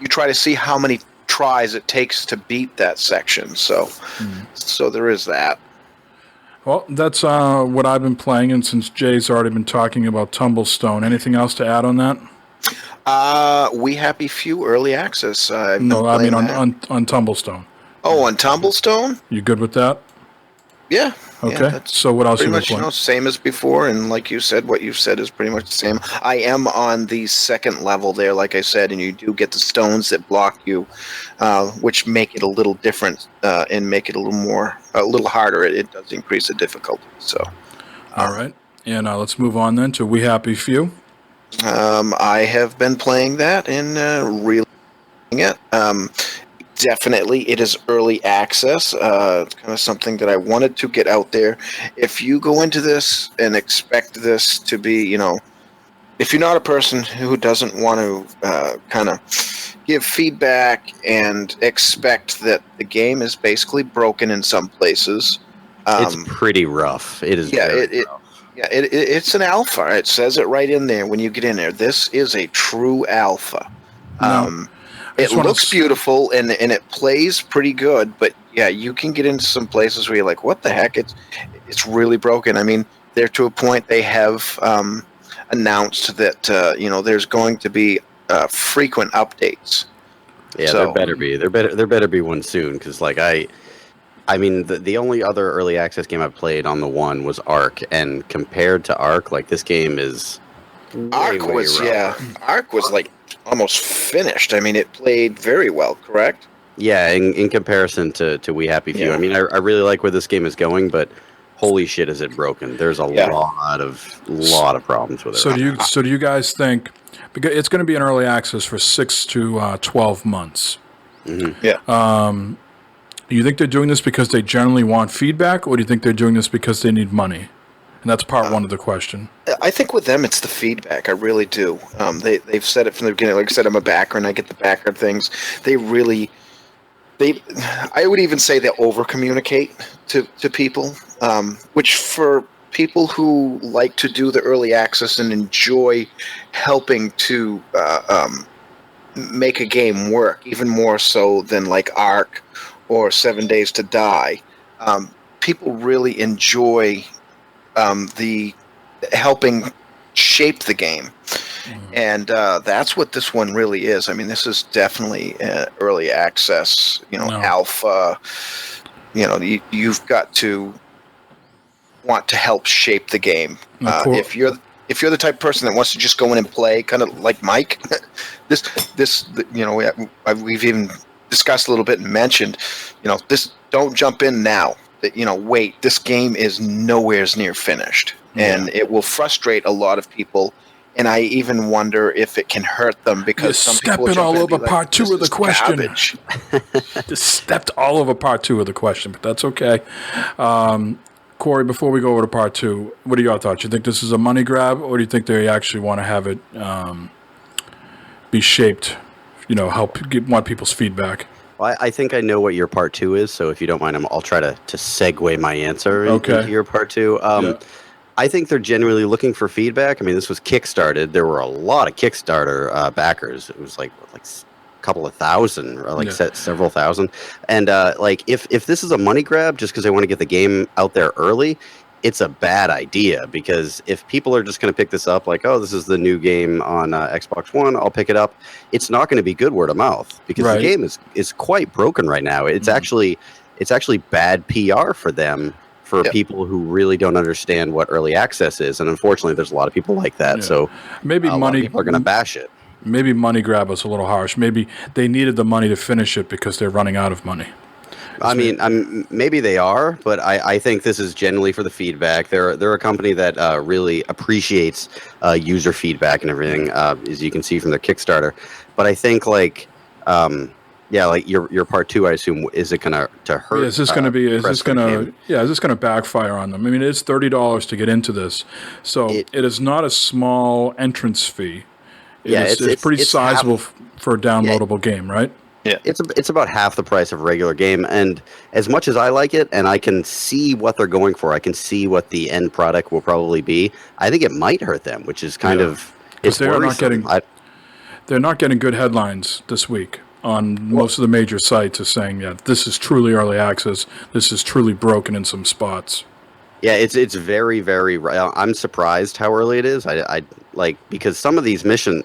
try to see how many tries it takes to beat that section. So, so there is that. Well, that's what I've been playing, and since Jay's already been talking about Tumblestone, anything else to add on that? We Happy Few early access. No, I mean on Tumblestone. Oh, on Tumblestone? You good with that? Yeah. Okay. Yeah, so what else? Pretty much, same as before, and like you said, what you've said is pretty much the same. I am on the second level there, like I said, and you do get the stones that block you, which make it a little different and make it a little harder. It does increase the difficulty. So. All right, and let's move on then to We Happy Few. I have been playing that and really enjoying it. definitely, it is early access. It's kind of something that I wanted to get out there. If you go into this and expect this to be, if you're not a person who doesn't want to kind of give feedback and expect that the game is basically broken in some places, It's pretty rough. It is. yeah, very rough. it's an alpha. It says it right in there when you get in there. This is a true alpha. No. I It just wanna looks s- beautiful and it plays pretty good, but yeah, you can get into some places where you're like, "What the heck?" It's really broken. I mean, they're to a point they have announced that there's going to be frequent updates. Yeah, So- there better be. There better be one soon because I mean the only other early access game I've played on the one was Ark, and compared to Ark, like this game is way, way rougher. Ark was like almost finished. I mean, it played very well. Correct. Yeah, in comparison to We Happy Few. Yeah. I mean, I really like where this game is going, but holy shit, is it broken? There's a Yeah. lot of problems with it. So do you guys think, because it's going to be in early access for 6 to 12 months? Yeah. Do you think they're doing this because they generally want feedback, or do you think they're doing this because they need money? And that's part one of the question. I think with them, it's the feedback. I really do. They've said it from the beginning. Like I said, I'm a backer, and I get the backer things. I would even say they over communicate to people, which for people who like to do the early access and enjoy helping to make a game work, even more so than like Ark or 7 Days to Die, people really enjoy the helping shape the game. And that's what this one really is. I mean, this is definitely early access, alpha. You've got to want to help shape the game. Cool. If you're the type of person that wants to just go in and play, kind of like Mike, we've even discussed a little bit and mentioned, this, don't jump in now. Wait, this game is nowhere near finished, and it will frustrate a lot of people. And I even wonder if it can hurt them because You're some people stepping jump all in and be over like, part two "This of the is question." garbage." Just stepped all over part two of the question, but that's okay. Corey, before we go over to part two, what are your thoughts? You think this is a money grab, or do you think they actually want to have it be shaped, want people's feedback? Well, I think I know what your part two is, so if you don't mind, I'll try to segue my answer into your part two. I think they're genuinely looking for feedback. I mean, this was Kickstarted. There were a lot of Kickstarter backers. It was like a couple of thousand, or several thousand. And if this is a money grab just because they want to get the game out there early, it's a bad idea, because if people are just going to pick this up like, oh, this is the new game on Xbox One, I'll pick it up, it's not going to be good word of mouth, because the game is quite broken right now. It's actually bad PR for them, for people who really don't understand what early access is, and unfortunately there's a lot of people like that. So maybe a lot of people are going to bash it. Maybe money grab was a little harsh. Maybe they needed the money to finish it because they're running out of money. I mean, maybe they are, but I think this is generally for the feedback. They're a company that really appreciates user feedback and everything, as you can see from their Kickstarter. But I think your part two, I assume, is it going to hurt? Is this going to backfire on them? I mean, it's $30 to get into this, so it is not a small entrance fee. It's pretty sizable for a downloadable game, right? Yeah, it's about half the price of a regular game, and as much as I like it, and I can see what they're going for, I can see what the end product will probably be. I think it might hurt them, which is kind of it's worrisome. They're not getting good headlines this week on most of the major sites is saying, this is truly early access. This is truly broken in some spots. Yeah, it's very, very. I'm surprised how early it is. I because some of these missions.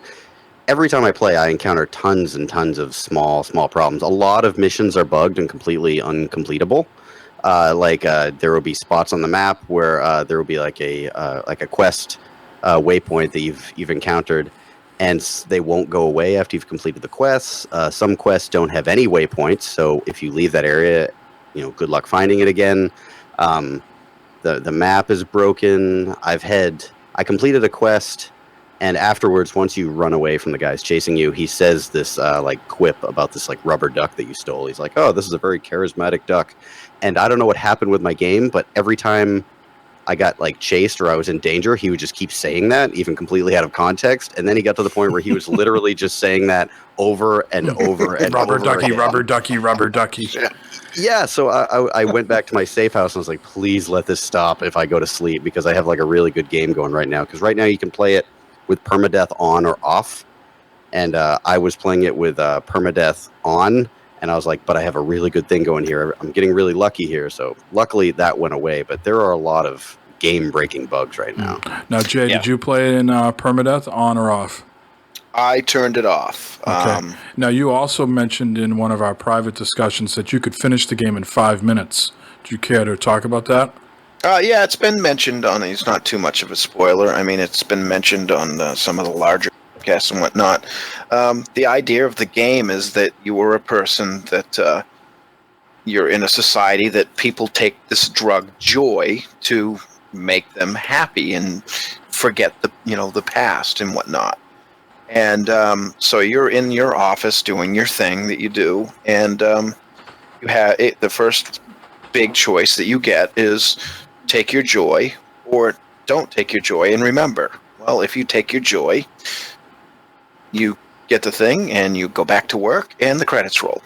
Every time I play, I encounter tons and tons of small problems. A lot of missions are bugged and completely uncompletable. There will be spots on the map where there will be like a quest waypoint that you've encountered, and they won't go away after you've completed the quests. Some quests don't have any waypoints, so if you leave that area, good luck finding it again. The map is broken. I completed a quest And afterwards, once you run away from the guys chasing you, he says this like quip about this like rubber duck that you stole. He's like, "Oh, this is a very charismatic duck." And I don't know what happened with my game, but every time I got like chased or I was in danger, he would just keep saying that, even completely out of context. And then he got to the point where he was literally just saying that over and over and Rubber over ducky, again. rubber ducky, rubber ducky. Yeah, so I went back to my safe house and I was like, please let this stop if I go to sleep, because I have like a really good game going right now. Because right now you can play it with permadeath on or off. And I was playing it with permadeath on. And I was like, but I have a really good thing going here. I'm getting really lucky here. So luckily that went away. But there are a lot of game-breaking bugs right now. Now, Jay, did you play it in permadeath on or off? I turned it off. Okay. Now, you also mentioned in one of our private discussions that you could finish the game in 5 minutes. Do you care to talk about that? Yeah, it's been mentioned on. It's not too much of a spoiler. I mean, it's been mentioned on some of the larger podcasts and whatnot. The idea of the game is that you are a person that you're in a society that people take this drug joy to make them happy and forget the past and whatnot. And so you're in your office doing your thing that you do, and you have the first big choice that you get is take your joy or don't take your joy. And remember, well, if you take your joy, you get the thing and you go back to work and the credits roll.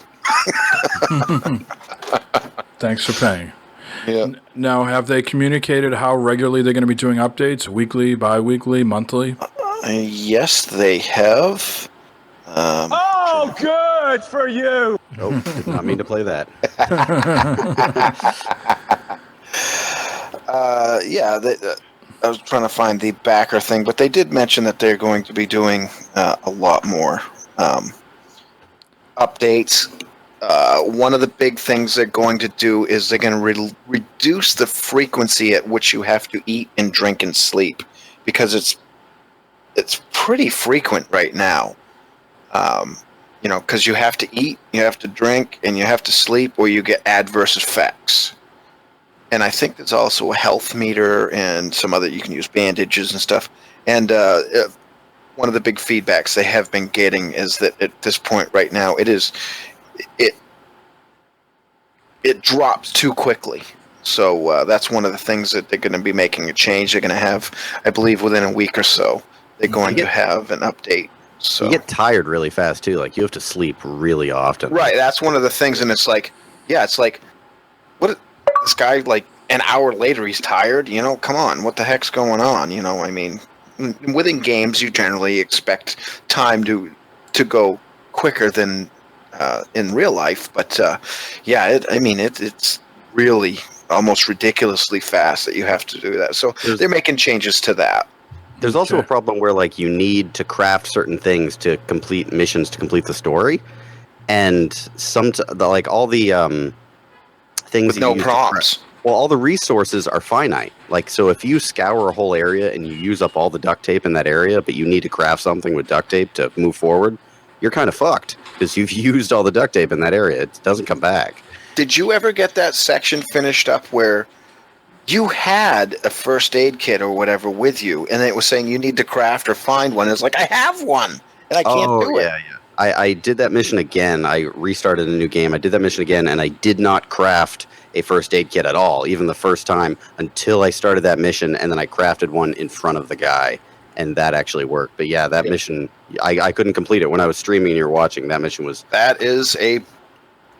Thanks for paying. Yeah. Now, have they communicated how regularly they're going to be doing updates? Weekly, bi-weekly, monthly? Yes, they have. Oh, good for you. Nope, did not mean to play that. I was trying to find the backer thing, but they did mention that they're going to be doing a lot more updates. One of the big things they're going to do is they're going to reduce the frequency at which you have to eat and drink and sleep, because it's pretty frequent right now. Because you have to eat, you have to drink, and you have to sleep, or you get adverse effects. And I think there's also a health meter and some other, you can use bandages and stuff. And one of the big feedbacks they have been getting is that at this point right now, it drops too quickly. So that's one of the things that they're going to be making a change. They're going to have, I believe, within a week or so, they're going to have an update. So You get tired really fast too. Like you have to sleep really often. right, that's one of the things, and it's like, what? This guy, like an hour later, he's tired. Come on, what the heck's going on? I mean, within games, you generally expect time to go quicker than in real life, but it's really almost ridiculously fast that you have to do that. So they're making changes to that. There's also a problem where like you need to craft certain things to complete missions to complete the story, and all the things With no prompts. All the resources are finite. Like, so if you scour a whole area and you use up all the duct tape in that area, but you need to craft something with duct tape to move forward, you're kind of fucked because you've used all the duct tape in that area. It doesn't come back. Did you ever get that section finished up where you had a first aid kit or whatever with you, and it was saying you need to craft or find one? It's like, I have one, and I can't do it. Yeah. I did that mission again. I restarted a new game. I did that mission again, and I did not craft a first aid kit at all, even the first time, until I started that mission, and then I crafted one in front of the guy, and that actually worked. But yeah, that mission, I couldn't complete it when I was streaming and you were watching. That mission was... That is a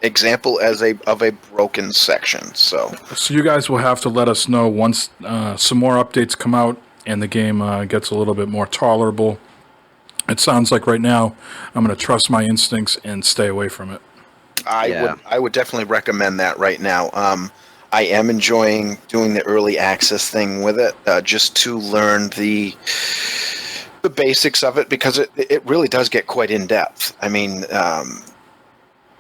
example of a broken section. So you guys will have to let us know once some more updates come out and the game gets a little bit more tolerable. It sounds like right now I'm going to trust my instincts and stay away from it. I would definitely recommend that right now. I am enjoying doing the early access thing with it, just to learn the basics of it, because it really does get quite in depth. I mean,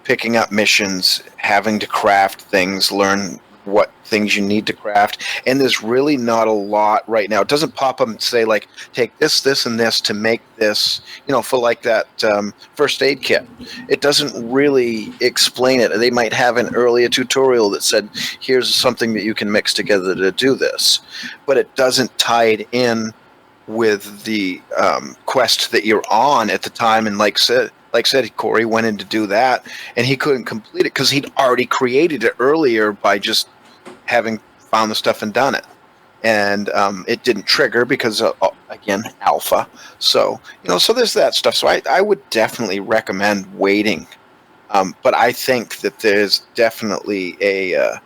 picking up missions, having to craft things, learn what things you need to craft, and there's really not a lot right now. It doesn't pop up and say, like, take this, this, and this to make this, for like that first aid kit. It doesn't really explain it. They might have an earlier tutorial that said, here's something that you can mix together to do this, but it doesn't tie it in with the quest that you're on at the time, and like said, Corey went in to do that, and he couldn't complete it because he'd already created it earlier by just having found the stuff and done it, and it didn't trigger because again, alpha. So so there's that stuff. So I would definitely recommend waiting, but I think that there's definitely a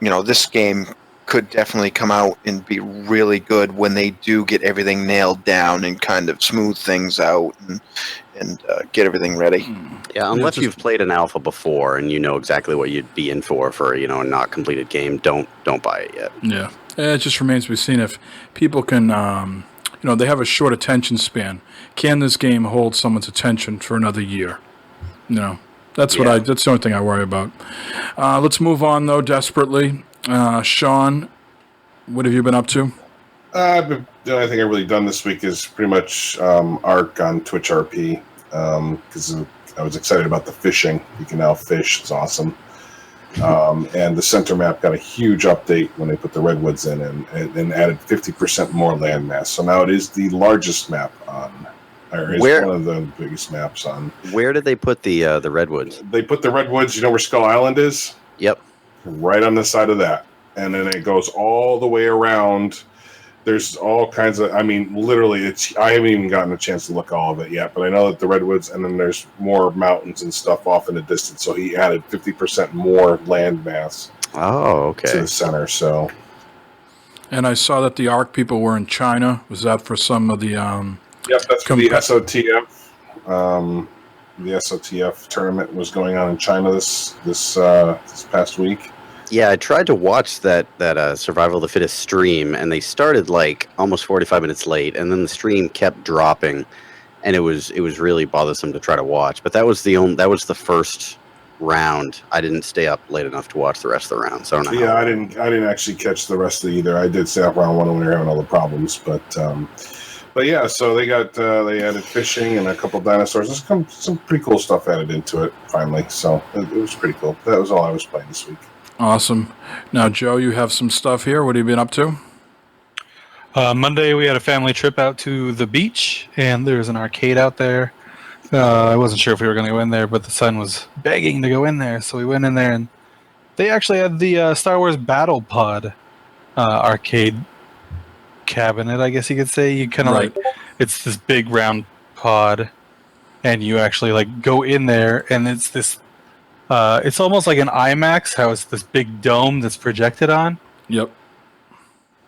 this game could definitely come out and be really good when they do get everything nailed down and kind of smooth things out and get everything ready. Yeah, unless you've played an alpha before and you know exactly what you'd be in for a not completed game, don't buy it yet. Yeah, it just remains to be seen if people can, they have a short attention span. Can this game hold someone's attention for another year? That's that's the only thing I worry about. Let's move on though, desperately. Sean, what have you been up to? The only thing I've really done this week is pretty much ARC on Twitch RP, because I was excited about the fishing. You can now fish. It's awesome. And the center map got a huge update when they put the redwoods in and added 50% more landmass. So now it is the largest map on, or is one of the biggest maps on. Where did they put the redwoods? They put the redwoods, you know where Skull Island is? Yep. Right on the side of that. And then it goes all the way around. There's all kinds of, literally, I haven't even gotten a chance to look at all of it yet, but I know that the redwoods, and then there's more mountains and stuff off in the distance. So he added 50% more land mass to the center. So, and I saw that the ARC people were in China. Was that for some of the? Yep, that's for the SOTF. The SOTF tournament was going on in China this past week. Yeah, I tried to watch that Survival of the Fittest stream, and they started like almost 45 minutes late, and then the stream kept dropping, and it was really bothersome to try to watch. But that was the first round. I didn't stay up late enough to watch the rest of the round. So I don't know. Yeah, I didn't actually catch the rest of it either. I did stay up round one when we were having all the problems, but yeah. So they added fishing and a couple dinosaurs. There's some pretty cool stuff added into it finally. So it was pretty cool. That was all I was playing this week. Awesome. Now, Joe, you have some stuff here. What have you been up to? Monday, we had a family trip out to the beach, and there's an arcade out there. I wasn't sure if we were going to go in there, but the son was begging to go in there, so we went in there, and they actually had the Star Wars Battle Pod arcade cabinet, I guess you could say. You kind of it's this big round pod, and you actually go in there, and it's this. It's almost like an IMAX, how it's this big dome that's projected on. Yep.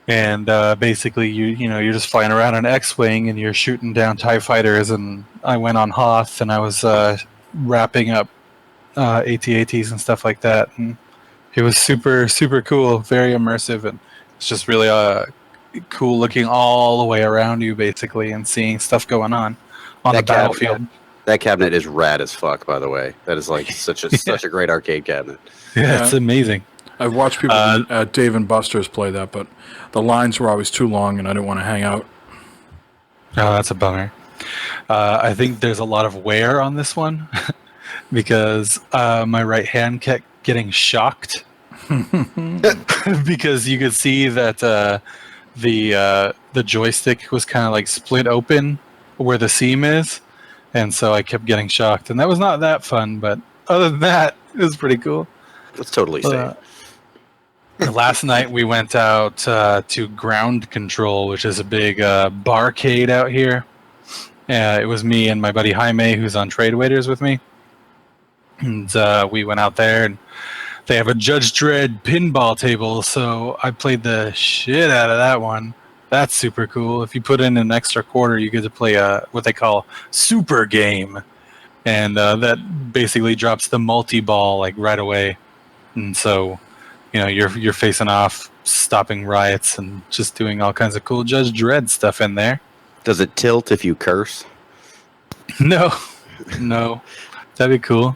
And basically, you're just flying around an X-wing and you're shooting down TIE fighters. And I went on Hoth and I was wrapping up AT-ATs and stuff like that. And it was super, super cool, very immersive, and it's just really cool looking all the way around you, basically, and seeing stuff going on the battlefield. That cabinet is rad as fuck, by the way. That is such a great arcade cabinet. Yeah, it's amazing. I've watched people at Dave and Buster's play that, but the lines were always too long, and I didn't want to hang out. Oh, that's a bummer. I think there's a lot of wear on this one because my right hand kept getting shocked because you could see that the joystick was kind of split open where the seam is. And so I kept getting shocked. And that was not that fun, but other than that, it was pretty cool. That's totally safe. Last night we went out to Ground Control, which is a big barcade out here. It was me and my buddy Jaime, who's on Trade Waiters with me. And we went out there, and they have a Judge Dredd pinball table, so I played the shit out of that one. That's super cool. If you put in an extra quarter, you get to play what they call super game, and that basically drops the multi-ball right away. And so, you're facing off, stopping riots, and just doing all kinds of cool Judge Dredd stuff in there. Does it tilt if you curse? No, that'd be cool.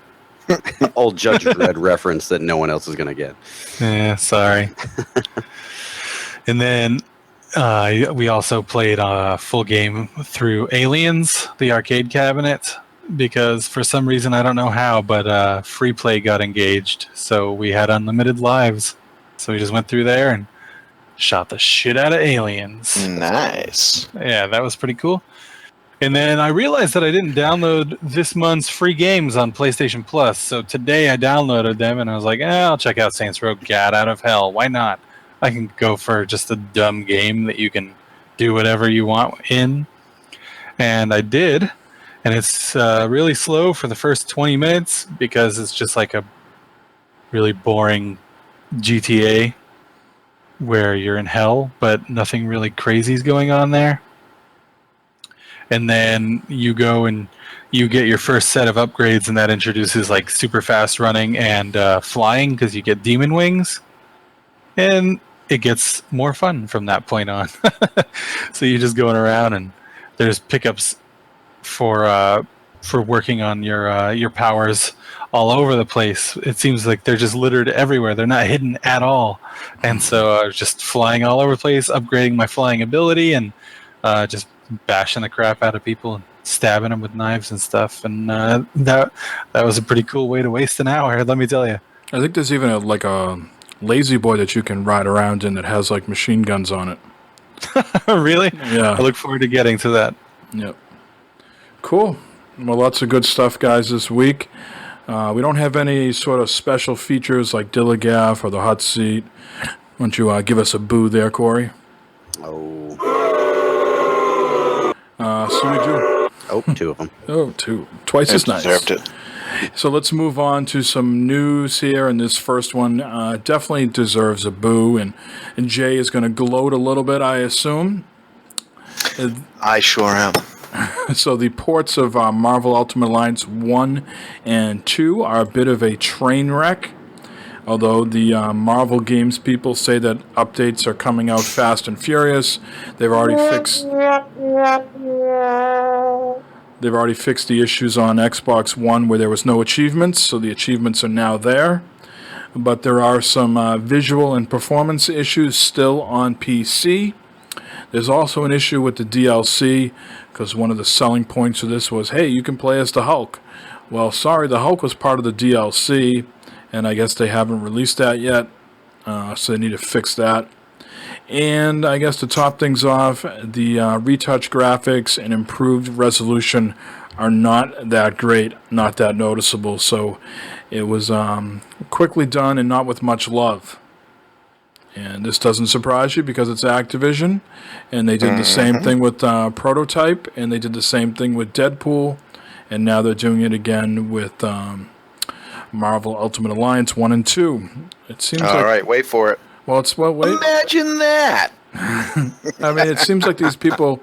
Old Judge Dredd reference that no one else is gonna get. Yeah, sorry. And then. We also played a full game through Aliens, the arcade cabinet, because for some reason, I don't know how, but free play got engaged, so we had unlimited lives. So we just went through there and shot the shit out of aliens. Nice. Yeah, that was pretty cool. And then I realized that I didn't download this month's free games on PlayStation Plus. So today I downloaded them and I was like, I'll check out Saints Row Gat Out of Hell. Why not? I can go for just a dumb game that you can do whatever you want in. And I did. And it's really slow for the first 20 minutes because it's just like a really boring GTA where you're in hell, but nothing really crazy is going on there. And then you go and you get your first set of upgrades, and that introduces like super fast running and flying because you get demon wings. And it gets more fun from that point on. So you're just going around, and there's pickups for working on your powers all over the place. It seems like they're just littered everywhere. They're not hidden at all. And so I was just flying all over the place, upgrading my flying ability, and just bashing the crap out of people and stabbing them with knives and stuff. And that was a pretty cool way to waste an hour, let me tell you. I think there's even a lazy boy that you can ride around in that has like machine guns on it. Really? Yeah. I look forward to getting to that. Yep. Cool. Well, lots of good stuff, guys, this week. We don't have any sort of special features like Dilligaff or the hot seat. Why don't you give us a boo there, Corey? Oh. Sue Jew. Oh, 2 of them. Oh, 2. Twice as nice. Deserved it. So let's move on to some news here, and this first one definitely deserves a boo, and Jay is going to gloat a little bit, I assume. I sure am. So the ports of Marvel Ultimate Alliance 1 and 2 are a bit of a train wreck, although the Marvel Games people say that updates are coming out fast and furious. They've already fixed the issues on Xbox One where there was no achievements, so the achievements are now there. But there are some visual and performance issues still on PC. There's also an issue with the DLC, because one of the selling points of this was, hey, you can play as the Hulk. Well, sorry, the Hulk was part of the DLC, and I guess they haven't released that yet, so they need to fix that. And I guess to top things off, the retouch graphics and improved resolution are not that great, not that noticeable, so it was quickly done and not with much love. And this doesn't surprise you because it's Activision, and they did the same thing with Prototype, and they did the same thing with Deadpool, and now they're doing it again with Marvel Ultimate Alliance 1 and 2. It seems All right, wait for it. Well, wait. Imagine that. I mean, it seems like these people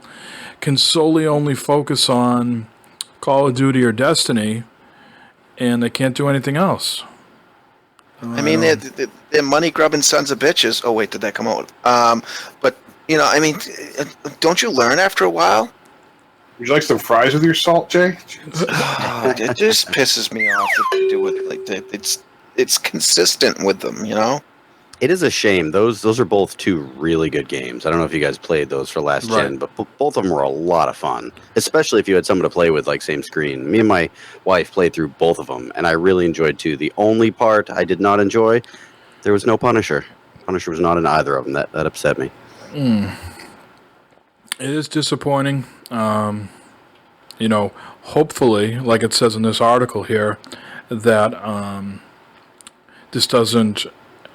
can solely only focus on Call of Duty or Destiny, and they can't do anything else. I mean, they're money-grubbing sons of bitches. Oh, wait, did that come out? But, I mean, don't you learn after a while? Would you like some fries with your salt, Jay? Oh, it just pisses me off that they do it like that. It's consistent with them, It is a shame. Those are both 2 really good games. I don't know if you guys played those for last gen, but both of them were a lot of fun, especially if you had someone to play with, like same screen. Me and my wife played through both of them, and I really enjoyed 2. The only part I did not enjoy, there was no Punisher. Punisher was not in either of them. That upset me. It is disappointing. Hopefully, like it says in this article here, that this doesn't,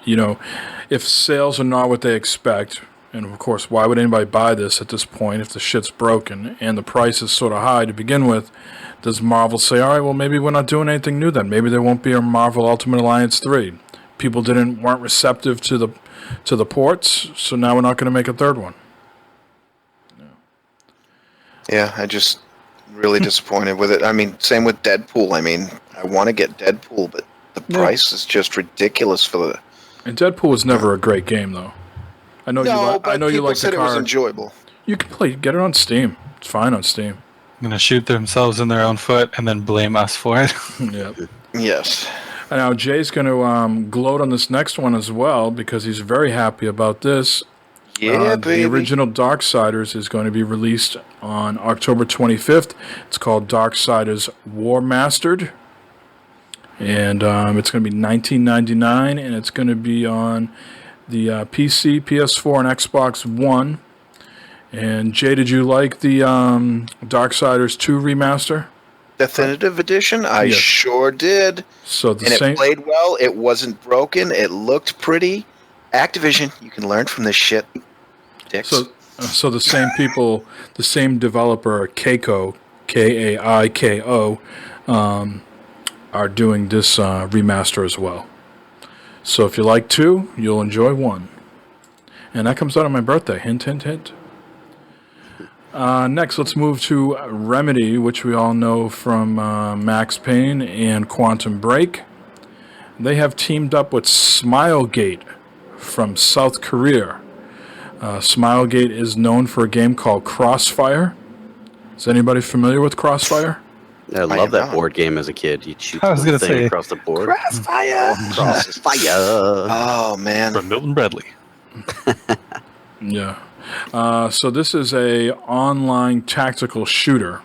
if sales are not what they expect, and of course, why would anybody buy this at this point if the shit's broken and the price is sort of high to begin with? Does Marvel say, all right, well, maybe we're not doing anything new then. Maybe there won't be a Marvel Ultimate Alliance 3. People weren't receptive to the ports, so now we're not going to make a third one. Yeah, I just really disappointed with it. I mean, same with Deadpool. I mean, I want to get Deadpool, but the price is just ridiculous for the... And Deadpool was never a great game, though. I know you like the car. It was enjoyable. You can get it on Steam. It's fine on Steam. Going to shoot themselves in their own foot and then blame us for it. Yeah. Yes. And now Jay's going to gloat on this next one as well because he's very happy about this. Yeah, baby. The original Darksiders is going to be released on October 25th. It's called Darksiders War Mastered. And it's going to be $19.99, and it's going to be on the PC, PS4, and Xbox One. And Jay, did you like the Darksiders 2 remaster? Definitive edition? I Yes. sure did. So the And same. it played well. It wasn't broken. It looked pretty. Activision, you can learn from this shit. Dicks. So the same people, the same developer, Keiko, Kaiko, are doing this remaster as well. So if you like 2, you'll enjoy 1. And that comes out on my birthday. Hint, hint, hint. Next, let's move to Remedy, which we all know from Max Payne and Quantum Break. They have teamed up with Smilegate from South Korea. Smilegate is known for a game called Crossfire. Is anybody familiar with Crossfire? I love that board game as a kid. You shoot I was gonna the thing say, across the board. Crossfire! Crossfire! Oh, man. from Milton Bradley. Yeah. So this is a online tactical shooter,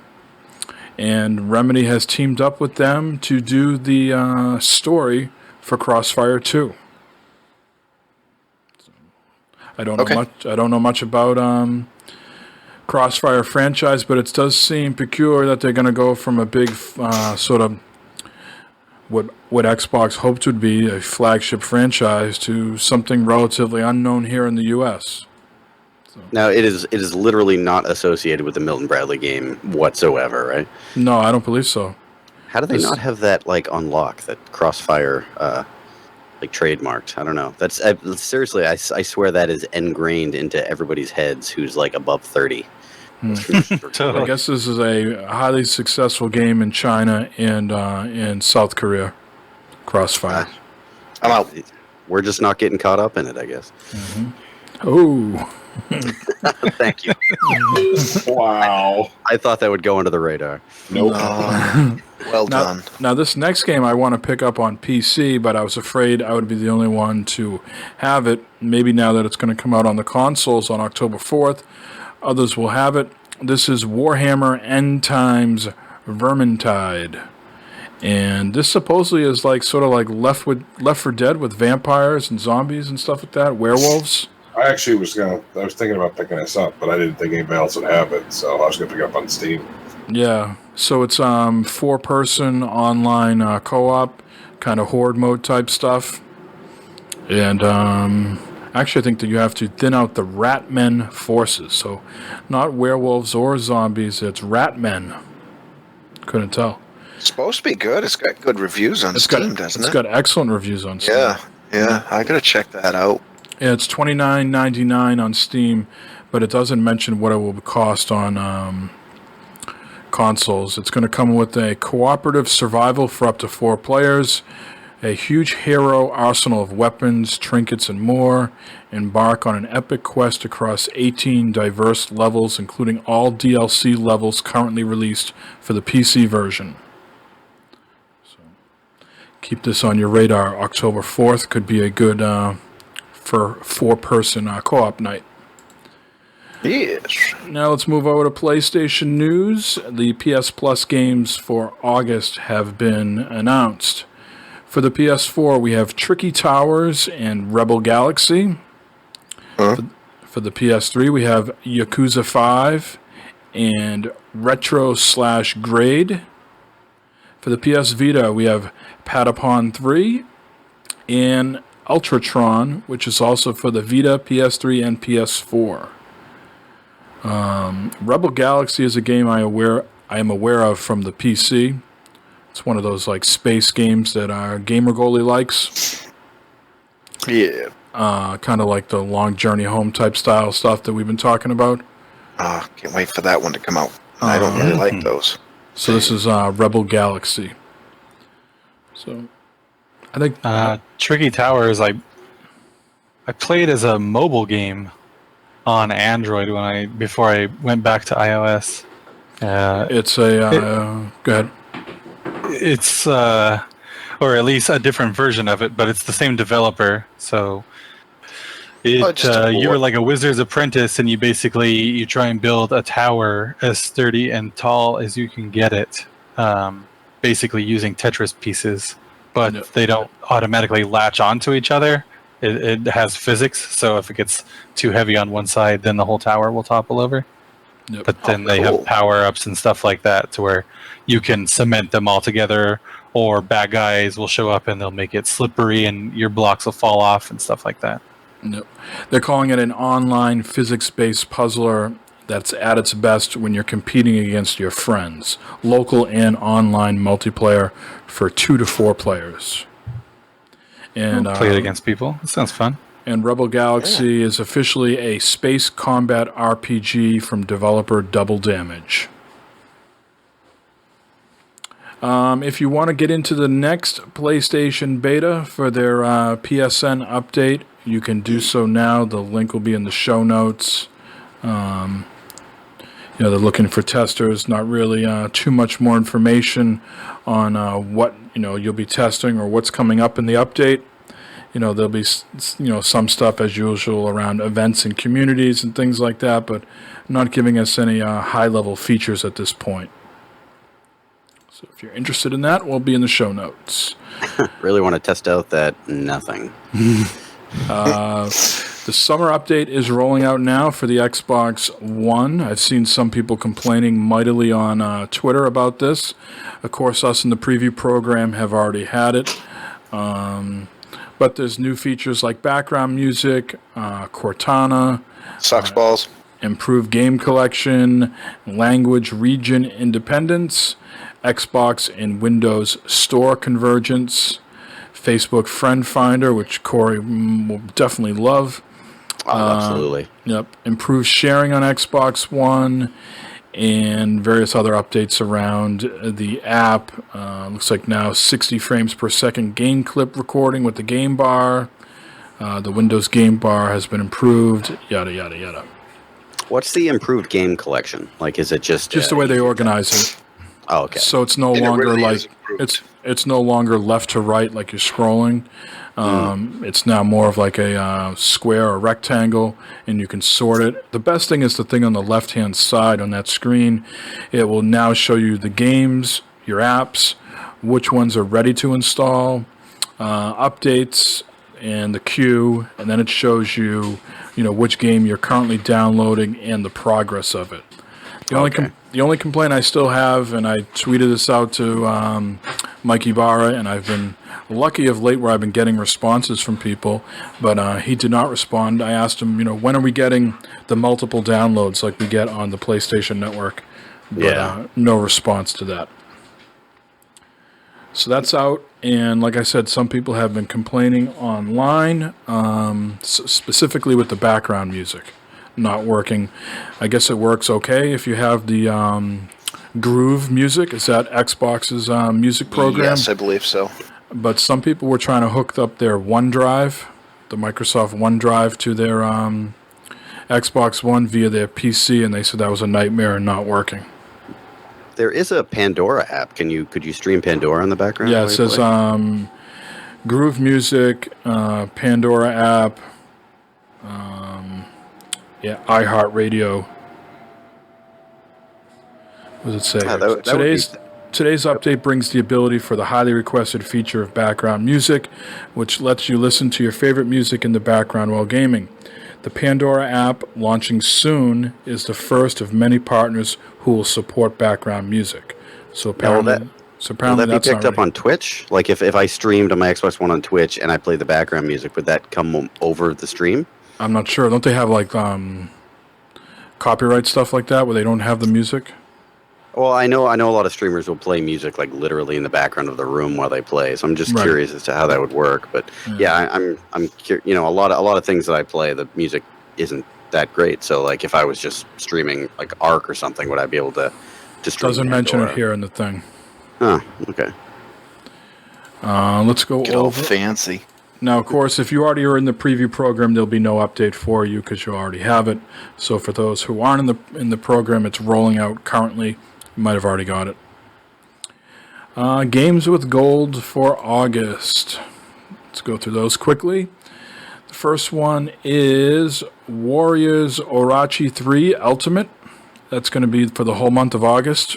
and Remedy has teamed up with them to do the story for Crossfire 2. I don't know much. I don't know much about Crossfire franchise, but it does seem peculiar that they're going to go from a big sort of what Xbox hoped would be a flagship franchise to something relatively unknown here in the U.S. Now, it is literally not associated with the Milton Bradley game whatsoever, right? No, I don't believe so. How do they not have that like on lock, that Crossfire like trademarked? I don't know. That's seriously, I swear that is ingrained into everybody's heads who's like above 30. I guess this is a highly successful game in China and in South Korea. Crossfire. I'm out. We're just not getting caught up in it, I guess. Oh. Thank you. Wow. I thought that would go under the radar. Nope. Well done. Now, this next game I want to pick up on PC, but I was afraid I would be the only one to have it. Maybe now that it's going to come out on the consoles on October 4th, others will have it. This is Warhammer End Times Vermintide. And this supposedly is like sort of like Left 4 Dead with vampires and zombies and stuff like that, werewolves. I actually was thinking about picking this up, but I didn't think anybody else would have it, so I was gonna pick it up on Steam. Yeah, so it's 4-person online co-op, kind of horde mode type stuff. And actually I think that you have to thin out the Ratmen forces. So not werewolves or zombies, it's Ratmen. Couldn't tell. It's supposed to be good. It's got good reviews on Steam, doesn't it? It's got excellent reviews on Steam. Yeah. I gotta check that out. Yeah, it's $29.99 on Steam, but it doesn't mention what it will cost on consoles. It's going to come with a cooperative survival for up to 4 players, a huge hero arsenal of weapons, trinkets, and more. Embark on an epic quest across 18 diverse levels, including all DLC levels currently released for the PC version. So keep this on your radar. October 4th could be a good for 4-person co-op night. Yes. Now let's move over to PlayStation news. The PS Plus games for August have been announced. For the PS4, we have Tricky Towers and Rebel Galaxy. For the PS3, we have Yakuza 5 and Retro/Grade. For the PS Vita, we have Patapon 3 and Ultratron, which is also for the Vita, PS3, and PS4. Rebel Galaxy is a game I am aware of from the PC. It's one of those like space games that Gamer Goalie likes. Yeah. Kind of like the Long Journey Home type style stuff that we've been talking about. Can't wait for that one to come out. I don't really like those. So this is Rebel Galaxy. So I think Tricky Towers, I played as a mobile game on Android before I went back to iOS. it's a go ahead. It's or at least a different version of it, but it's the same developer. So you were like a wizard's apprentice, and you try and build a tower as sturdy and tall as you can get it, basically using Tetris pieces. But they don't automatically latch onto each other. It has physics, so if it gets too heavy on one side, then the whole tower will topple over. Yep. But then they cool. have power-ups and stuff like that to where you can cement them all together, or bad guys will show up and they'll make it slippery and your blocks will fall off and stuff like that. Yep. They're calling it an online physics-based puzzler that's at its best when you're competing against your friends. Local and online multiplayer for 2 to 4 players. And Play it against people. That sounds fun. And Rebel Galaxy is officially a space combat RPG from developer Double Damage. If you want to get into the next PlayStation beta for their PSN update, you can do so now. The link will be in the show notes. They're looking for testers. Not really too much more information on what you'll be testing or what's coming up in the update. There'll be some stuff as usual around events and communities and things like that, but not giving us any high-level features at this point. So if you're interested in that, we'll be in the show notes. Really want to test out that nothing. The summer update is rolling out now for the Xbox One. I've seen some people complaining mightily on Twitter about this. Of course, us in the preview program have already had it. But there's new features like background music, Cortana, Socks balls. improved game collection, language region independence, Xbox and Windows Store convergence, Facebook Friend Finder, which Corey will definitely love. Absolutely. Yep. Improved sharing on Xbox One and various other updates around the app. Looks like now 60 frames per second game clip recording with the game bar. The Windows game bar has been improved, yada, yada, yada. What's the improved game collection? Like, is it just the way they organize it. Oh, okay. So it's no And it longer really like is improved. it's no longer left to right like you're scrolling. It's now more of like a square or rectangle, and you can sort it. The best thing is the thing on the left-hand side on that screen. It will now show you the games, your apps, which ones are ready to install, updates, and the queue, and then it shows you, which game you're currently downloading and the progress of it. The only complaint I still have, and I tweeted this out to Mike Ibarra, and I've been lucky of late where I've been getting responses from people, but he did not respond. I asked him, when are we getting the multiple downloads like we get on the PlayStation Network? But no response to that. So that's out, and like I said, some people have been complaining online, specifically with the background music not working. I guess it works okay if you have the Groove music. Is that Xbox's music program? Yes, I believe so. But some people were trying to hook up their OneDrive, the Microsoft OneDrive, to their Xbox One via their PC, and they said that was a nightmare and not working. There is a Pandora app. Could you stream Pandora in the background? Yeah, it says Groove Music, Pandora app, iHeartRadio. What does it say? Today's update brings the ability for the highly requested feature of background music, which lets you listen to your favorite music in the background while gaming. The Pandora app, launching soon, is the first of many partners who will support background music. So apparently, will that be picked up on Twitch? Like if I streamed on my Xbox One on Twitch and I played the background music, would that come over the stream? I'm not sure. Don't they have like copyright stuff like that where they don't have the music? Well, I know a lot of streamers will play music like literally in the background of the room while they play. So I'm just curious as to how that would work. But I'm a lot of things that I play, the music isn't that great. So like if I was just streaming like Ark or something, would I be able to stream? Doesn't mention it here in the thing. Oh, okay. Let's go Get over. all fancy. Now, of course, if you already are in the preview program, there'll be no update for you because you already have it. So for those who aren't in the program, it's rolling out currently. You might have already got it. Games with gold for August. Let's go through those quickly. The first one is Warriors Orochi 3 Ultimate. That's going to be for the whole month of August.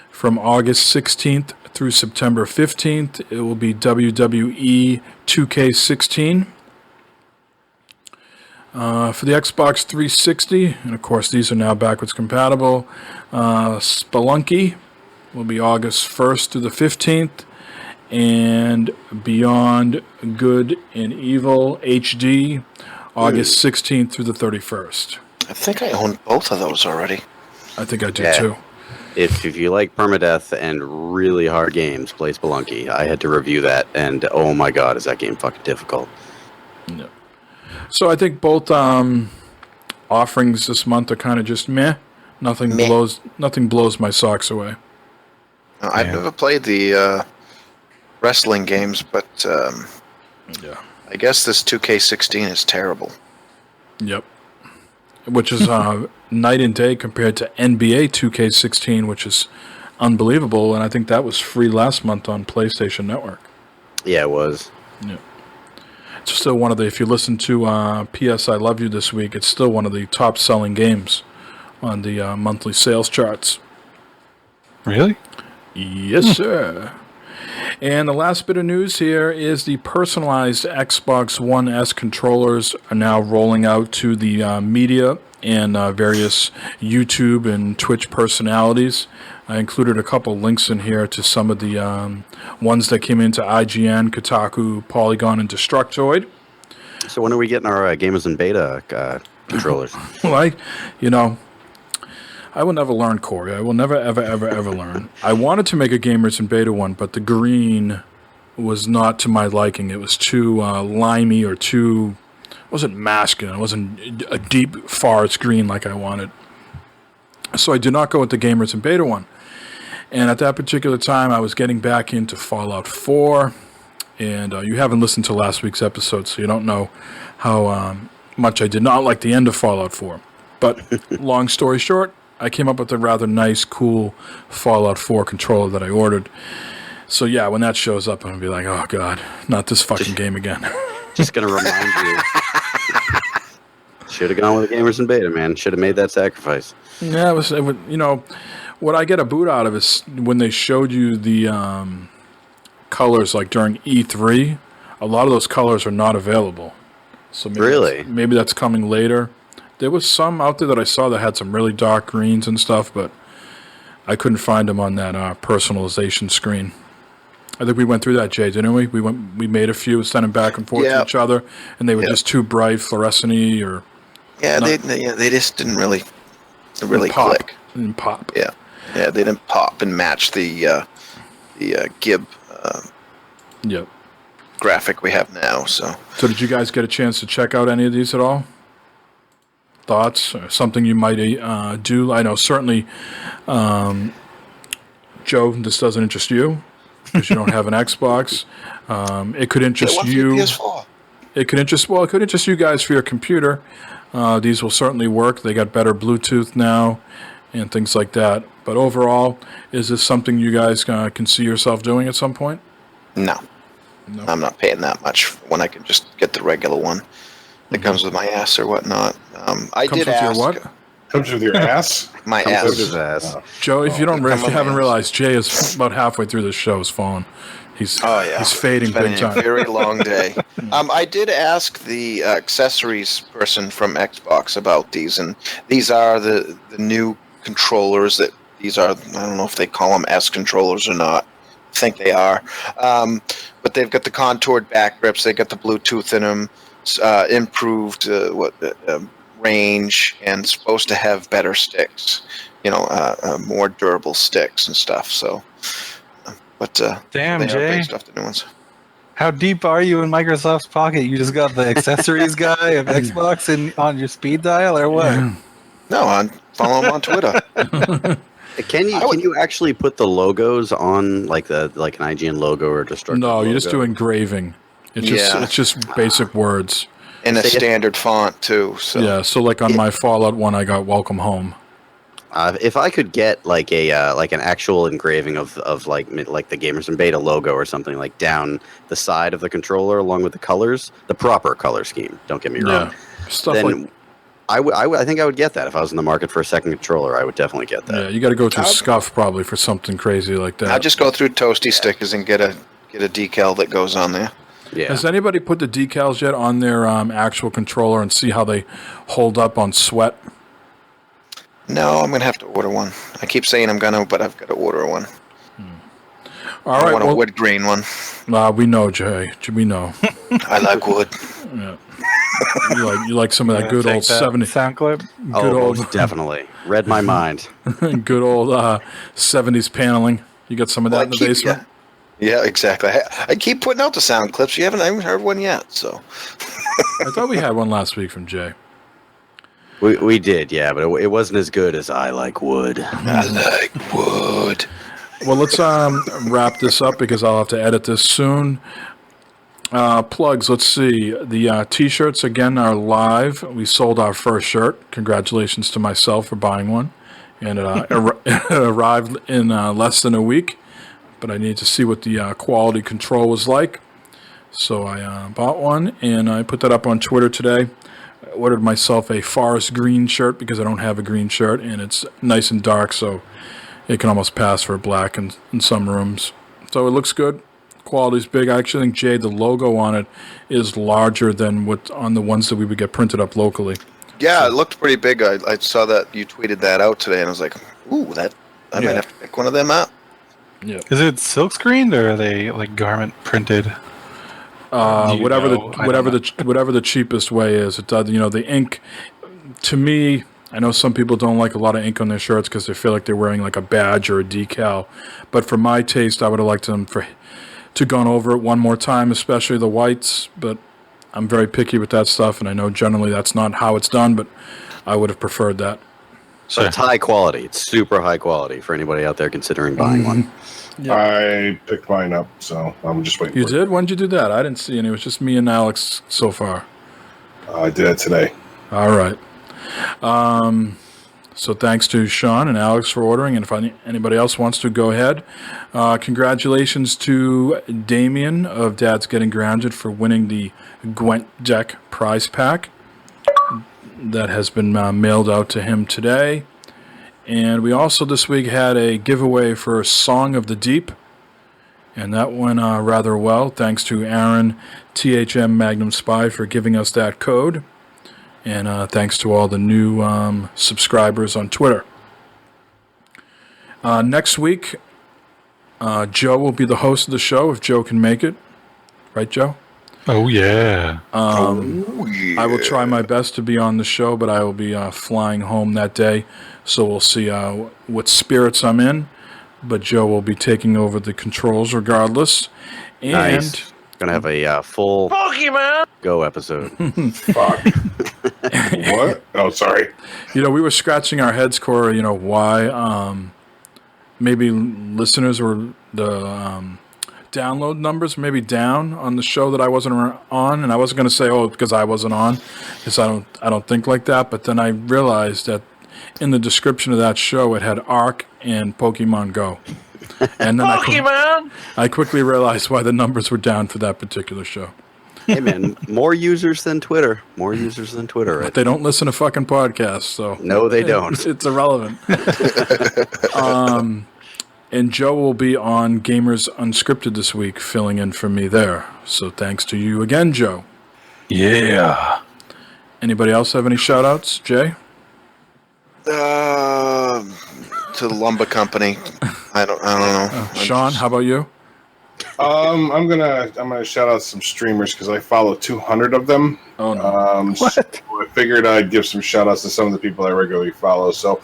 From August 16th through September 15th, it will be WWE 2K16. For the Xbox 360, and of course these are now backwards compatible, Spelunky will be August 1st through the 15th, and Beyond Good and Evil HD, August 16th through the 31st. I think I own both of those already. I think I do Yeah. too. If you like permadeath and really hard games, play Spelunky. I had to review that, and oh my god, is that game fucking difficult. No. So I think both offerings this month are kind of just meh. Nothing blows my socks away. I've never played the wrestling games, but Yeah. I guess this 2K16 is terrible. Yep. Which is night and day compared to NBA 2K16, which is unbelievable, and I think that was free last month on PlayStation Network. Yeah, it was. Yeah. It's still one of the, if you listen to PS I Love You this week, it's still one of the top selling games on the monthly sales charts. Really? Yes, sir. And the last bit of news here is the personalized Xbox One S controllers are now rolling out to the media and various YouTube and Twitch personalities. I included a couple links in here to some of the ones that came into IGN, Kotaku, Polygon, and Destructoid. So when are we getting our Gamers in Beta controllers? Well, I will never learn, Corey. I will never, ever, ever, ever learn. I wanted to make a Gamers in Beta one, but the green was not to my liking. It was too limey or too... It wasn't masculine. It wasn't a deep forest green like I wanted. So I did not go with the Gamers in Beta one. And at that particular time, I was getting back into Fallout 4. And you haven't listened to last week's episode, so you don't know how much I did not like the end of Fallout 4. But long story short, I came up with a rather nice, cool Fallout 4 controller that I ordered. So yeah, when that shows up, I'm going to be like, oh god, not this fucking game again. Just going to remind you. Should have gone with the Gamers in Beta, man. Should have made that sacrifice. Yeah, it was, you know, what I get a boot out of is when they showed you the colors, like during E3, a lot of those colors are not available. So maybe that's coming later. There was some out there that I saw that had some really dark greens and stuff, but I couldn't find them on that personalization screen. I think we went through that, Jay, didn't we? We made a few, sent them back and forth to each other, and they were just too bright, fluorescent-y, or... Yeah, they just didn't really click. Didn't pop. Yeah, they didn't pop and match the GIB Yep. graphic we have now. So did you guys get a chance to check out any of these at all? Thoughts or something you might do? I know certainly, Joe, this doesn't interest you because you don't have an Xbox. It could interest you. PS4. It could interest you guys for your computer. These will certainly work. They got better Bluetooth now and things like that. But overall, is this something you guys can see yourself doing at some point? No, I'm not paying that much when I can just get the regular one that comes with my ass or whatnot. I Comes did with ask. your what? Comes with your ass? My Comes ass. with his ass. Joe, if you come on, haven't man. realized, Jay is about halfway through the show's phone. He's fading It's been big a time. very long day. I did ask the accessories person from Xbox about these, and these are the new controllers. That these are. I don't know if they call them S controllers or not. I think they are. But they've got the contoured back grips. They got the Bluetooth in them. Improved range, and supposed to have better sticks. More durable sticks and stuff. So. But damn, they Jay. are based off the new ones. How deep are you in Microsoft's pocket? You just got the accessories guy of Xbox on your speed dial, or what? Yeah. No, follow him on Twitter. Can you actually put the logos on like an IGN logo or Destructive No, you logo? just do engraving. It's just basic words. In a standard font too. So Yeah, so like on my Fallout one, I got "Welcome Home." If I could get like an actual engraving of like the Gamers in Beta logo or something like down the side of the controller along with the colors, the proper color scheme. Don't get me wrong. Stuff Then like I think I would get that if I was in the market for a second controller. I would definitely get that. yeah, you got to go through Scuff probably for something crazy like that. I'll just go through Toasty stickers and get a decal that goes on there. Yeah. Has anybody put the decals yet on their actual controller and see how they hold up on sweat? No, I'm gonna have to order one. I keep saying I'm gonna, but I've got to order one. All I right. want a wood grain one. We know, Jay. We know. I like wood. Yeah. You like some of that good old 70s sound clip. Good old most definitely. Read my mind. good old 70s paneling. You got some of that in the basement? Yeah, exactly. I keep putting out the sound clips. You haven't even heard one yet, so. I thought we had one last week from Jay. We did, yeah, but it wasn't as good as I like wood. I like wood. Well, let's wrap this up because I'll have to edit this soon. Plugs, let's see. The T-shirts, again, are live. We sold our first shirt. Congratulations to myself for buying one. And it arrived in less than a week. But I need to see what the quality control was like. So I bought one, and I put that up on Twitter today. I ordered myself a forest green shirt because I don't have a green shirt, and it's nice and dark, so it can almost pass for black in some rooms. So it looks good. Quality's big. I actually think, Jay, the logo on it is larger than what on the ones that we would get printed up locally. Yeah, it looked pretty big. I saw that you tweeted that out today, and I was like, ooh, I might have to pick one of them up. Yeah. Is it silk screened or are they like garment printed? Whatever the cheapest way is. It does. The ink. To me, I know some people don't like a lot of ink on their shirts because they feel like they're wearing like a badge or a decal. But for my taste, I would have liked them to gone over it one more time, especially the whites. But I'm very picky with that stuff, and I know generally that's not how it's done. But I would have preferred that. So it's high quality. It's super high quality for anybody out there considering buying one. Yeah. I picked mine up, so I'm just waiting. You did? When did you do that? I didn't see any. It was just me and Alex so far. I did it today. All right. So thanks to Sean and Alex for ordering, and if anybody else wants to, go ahead. Congratulations to Damien of Dad's Getting Grounded for winning the Gwent deck prize pack. That has been mailed out to him today. And we also this week had a giveaway for Song of the Deep. And that went rather well. Thanks to Aaron, THM Magnum Spy, for giving us that code. And thanks to all the new subscribers on Twitter. Next week, Joe will be the host of the show, if Joe can make it. Right, Joe? Oh, yeah. I will try my best to be on the show, but I will be flying home that day. So we'll see what spirits I'm in. But Joe will be taking over the controls regardless. And Nice. Gonna have a full Pokemon! Go episode. Fuck. What? Oh, sorry. we were scratching our heads, Cora, why maybe listeners were the download numbers maybe down on the show that I wasn't on, and I wasn't going to say, because I wasn't on, because I don't think like that, but then I realized that in the description of that show it had Ark and Pokemon Go. And then I quickly realized why the numbers were down for that particular show. Hey, man, more users than Twitter. More users than Twitter. But they don't listen to fucking podcasts, so... No, they don't. It's irrelevant. And Joe will be on Gamers Unscripted this week, filling in for me there. So thanks to you again, Joe. Yeah. Anybody else have any shout-outs? Jay? To the lumber company. I don't know. Sean, how about you? I'm gonna shout out some streamers because I follow 200 of them. Oh no! So I figured I'd give some shout outs to some of the people I regularly follow. So,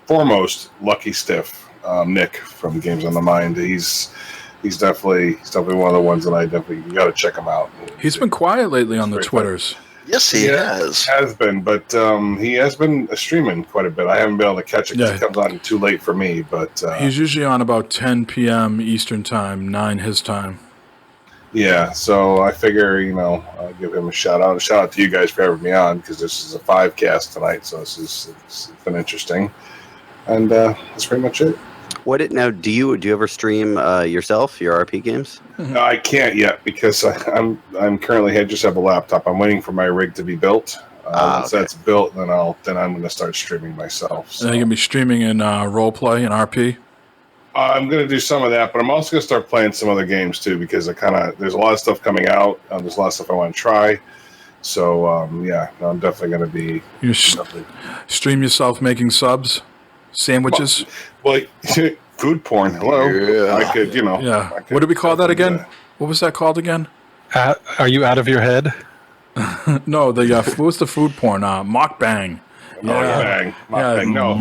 foremost, Lucky Stiff, Nick from Games on the Mind. He's definitely one of the ones that you got to check him out. He's been quiet lately on the Twitters. Yes, he has. Has been, but he has been streaming quite a bit. I haven't been able to catch it because it comes on too late for me. But he's usually on about 10 p.m. Eastern time, 9 his time. Yeah, so I figure, I'll give him a shout out. A shout out to you guys for having me on because this is a 5-cast tonight, so it's been interesting. And that's pretty much it. Do you ever stream yourself, your RP games? I can't yet because I'm currently I just have a laptop. I'm waiting for my rig to be built. Once that's built, then I'm going to start streaming myself. So. And you can be streaming in roleplay and RP. I'm going to do some of that, but I'm also going to start playing some other games too because there's a lot of stuff coming out. There's a lot of stuff I want to try. So I'm definitely going to be. You stream yourself making subs, sandwiches. Well, food porn. Hello. Yeah. I could, Yeah. I could What do we call that again? that. What was that called again? Are you out of your head? No, what was the food porn? Mukbang. Mukbang. Mukbang. No.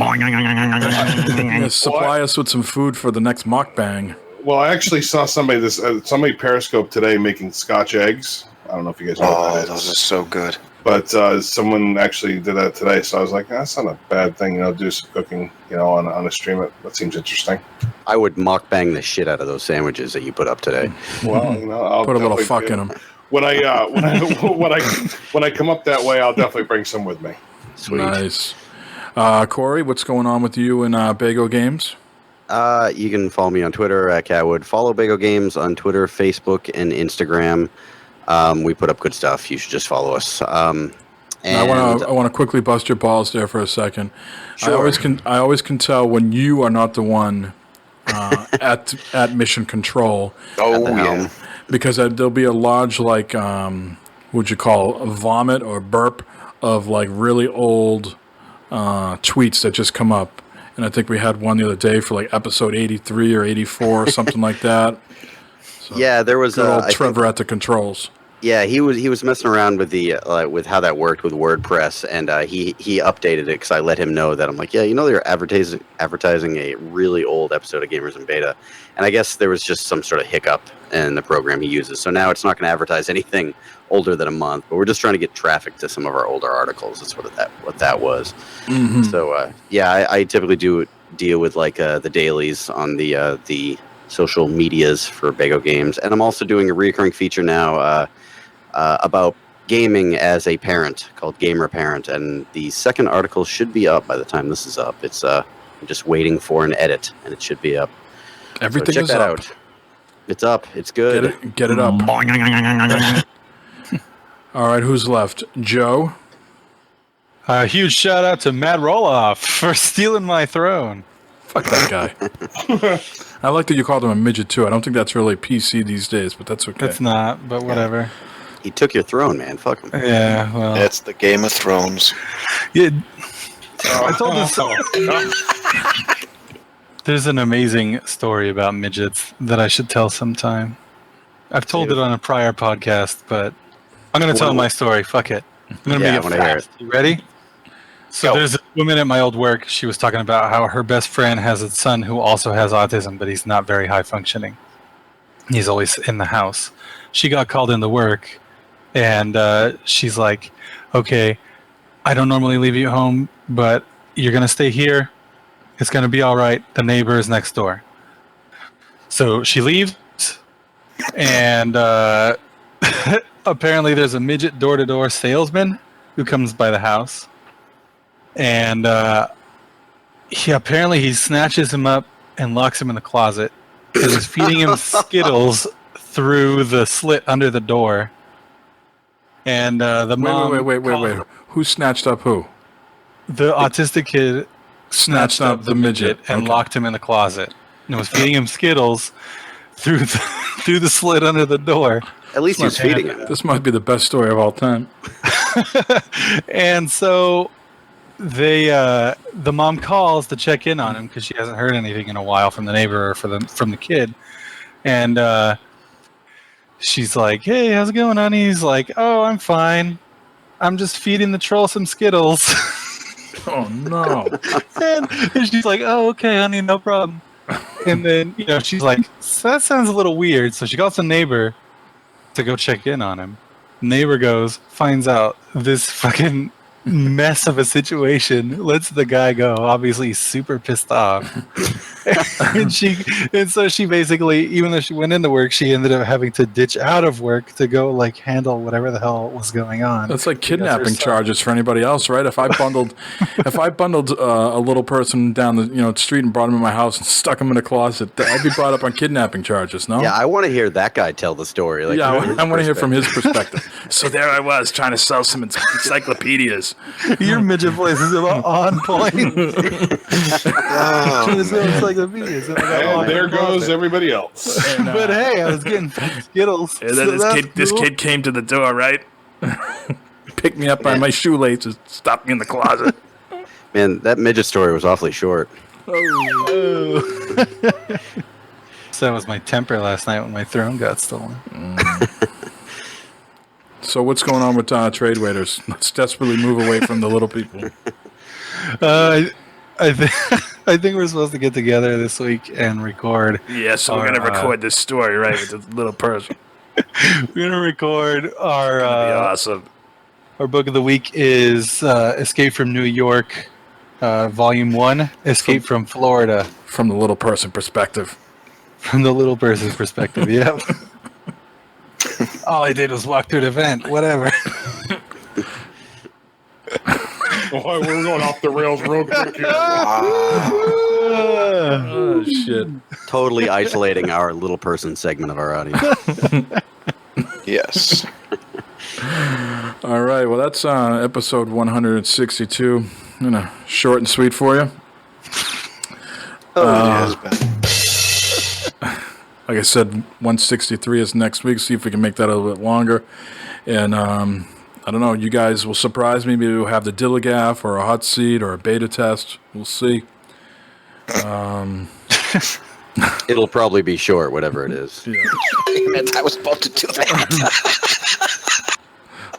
Yeah, supply us with some food for the next mukbang. Well, I actually saw somebody somebody Periscope today making Scotch eggs. I don't know if you guys know what that is. Those are so good. But someone actually did that today, so I was like, that's not a bad thing, do some cooking, on a stream. That seems interesting. I would mukbang the shit out of those sandwiches that you put up today. Well, I'll Put a little definitely fuck in them. When I come up that way, I'll definitely bring some with me. Sweet. Nice. Corey, what's going on with you and Bago Games? You can follow me on Twitter at Catwood. Follow Bago Games on Twitter, Facebook, and Instagram. We put up good stuff. You should just follow us. And I want to quickly bust your balls there for a second. Sure. I always can tell when you are not the one at mission control. Oh, the helm. yeah. Because there'll be a large, what'd you call, a vomit or burp of, really old tweets that just come up. And I think we had one the other day for, episode 83 or 84 or something like that. So, Yeah, there was good old Trevor at the controls. Yeah, he was messing around with the with how that worked with WordPress, and he updated it because I let him know that I'm like, they're advertising a really old episode of Gamers in Beta, and I guess there was just some sort of hiccup in the program he uses. So now it's not going to advertise anything older than a month, but we're just trying to get traffic to some of our older articles. That's what that was. Mm-hmm. So I typically do deal with the dailies on the social medias for Bago Games, and I'm also doing a recurring feature now. About gaming as a parent called Gamer Parent, and the second article should be up by the time this is up. It's I'm just waiting for an edit, and it should be up. Everything so check is that up. out. It's up. It's good. Get it up. All right, who's left? Joe? A huge shout out to Matt Roloff for stealing my throne. Fuck that guy. I like that you called him a midget, too. I don't think that's really PC these days, but that's okay. It's not, but whatever. He took your throne, man. Fuck him. Yeah, well. That's the Game of Thrones. Yeah, I told this. There's an amazing story about midgets that I should tell sometime. I've told it on a prior podcast, but I'm going to tell my story. Fuck it. I'm going to make it fast. You ready? So there's a woman at my old work. She was talking about how her best friend has a son who also has autism, but he's not very high functioning. He's always in the house. She got called into work, and she's like, okay, I don't normally leave you home, but you're going to stay here. It's going to be all right. The neighbor is next door. So she leaves, and apparently there's a midget door-to-door salesman who comes by the house. And he snatches him up and locks him in the closet and is feeding him Skittles through the slit under the door. And the mom... Wait. Who snatched up who? The autistic kid snatched up the midget and locked him in the closet. And was feeding him Skittles through the slit under the door. At least he was feeding him. This might be the best story of all time. And so... the mom calls to check in on him because she hasn't heard anything in a while from the neighbor or from the kid, and she's like, "Hey, how's it going, honey?" He's like, "Oh, I'm fine. I'm just feeding the troll some Skittles." Oh no! and she's like, "Oh, okay, honey, no problem." And then she's like, "That sounds a little weird." So she calls the neighbor to go check in on him. Neighbor finds out this fucking mess of a situation, lets the guy go. Obviously he's super pissed off. and so she basically, even though she went into work, she ended up having to ditch out of work to go handle whatever the hell was going on. That's like kidnapping charges for anybody else, right? If I bundled a little person down the street and brought him in my house and stuck him in a closet, I'd be brought up on kidnapping charges. No? Yeah, I want to hear that guy tell the story. I want to hear from his perspective. So there I was trying to sell some encyclopedias. Your midget voice is about on point. Oh, Trying to sell encyclopedias. And there goes everybody else. And, But hey, I was getting Skittles. and then this kid came to the door, right? Picked me up by my shoelaces, stopped me in the closet. Man, that midget story was awfully short. So that was my temper last night when my throne got stolen. So what's going on with trade waiters? Let's desperately move away from the little people. I think we're supposed to get together this week and record. Yeah, so we're going to record this story, right, with the little person. We're gonna record our That'd be awesome. Our book of the week is Escape from New York, Volume 1, Escape from Florida. From the little person perspective. From the little person's perspective, yeah. All I did was walk through the vent, whatever. Boy, we're going off the rails real quick here. Oh, shit. Totally isolating our little person segment of our audience. yes. All right, well, that's episode 162. Short and sweet for you. Oh, it has been. Like I said, 163 is next week. See if we can make that a little bit longer. And I don't know, you guys will surprise me. Maybe we'll have the Dilligaf or a hot seat or a beta test. We'll see. It'll probably be short, whatever it is. Yeah. I was about to do that.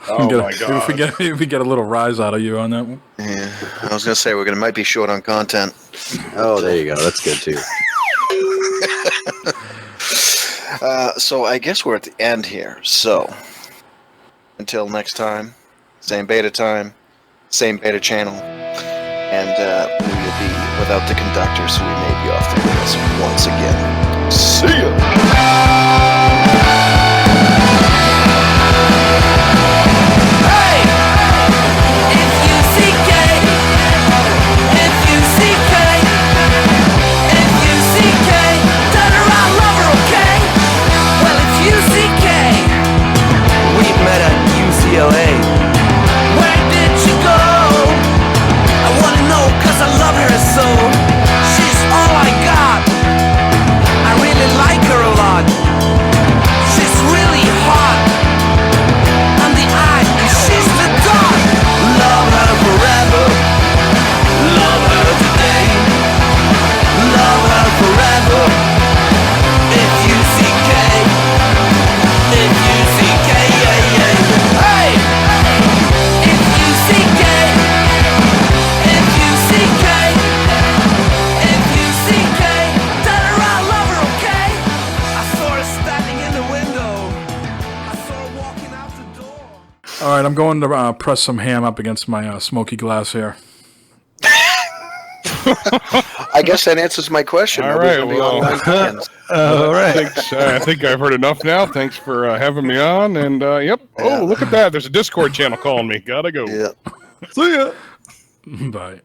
Oh, my God. If we get a little rise out of you on that one. Yeah, I was going to say might be short on content. Oh, there you go. That's good, too. So I guess we're at the end here. So until next time, same beta time, same beta channel, and we will be without the conductor, so we may be off the rails once again. See ya! Where did you go? I wanna know 'cause I love her so. She's all I got. I really like her a lot. She's really hot on the eye and she's the dot. Love her forever. Love her today. Love her forever. F-U-C-K. F-U-C-K, yeah, yeah. Hey! F-U-C-K. F-U-C-K. F-U-C-K. Tell her I love her, okay? I saw her standing in the window. I saw her walking out the door. All right, I'm going to press some ham up against my smoky glass here. I guess that answers my question. All Nobody's right, gonna be well. online fans. All right. I think I've heard enough now. Thanks for having me on. And, yep. Yeah. Oh, look at that. There's a Discord channel calling me. Gotta go. Yeah. See ya. Bye.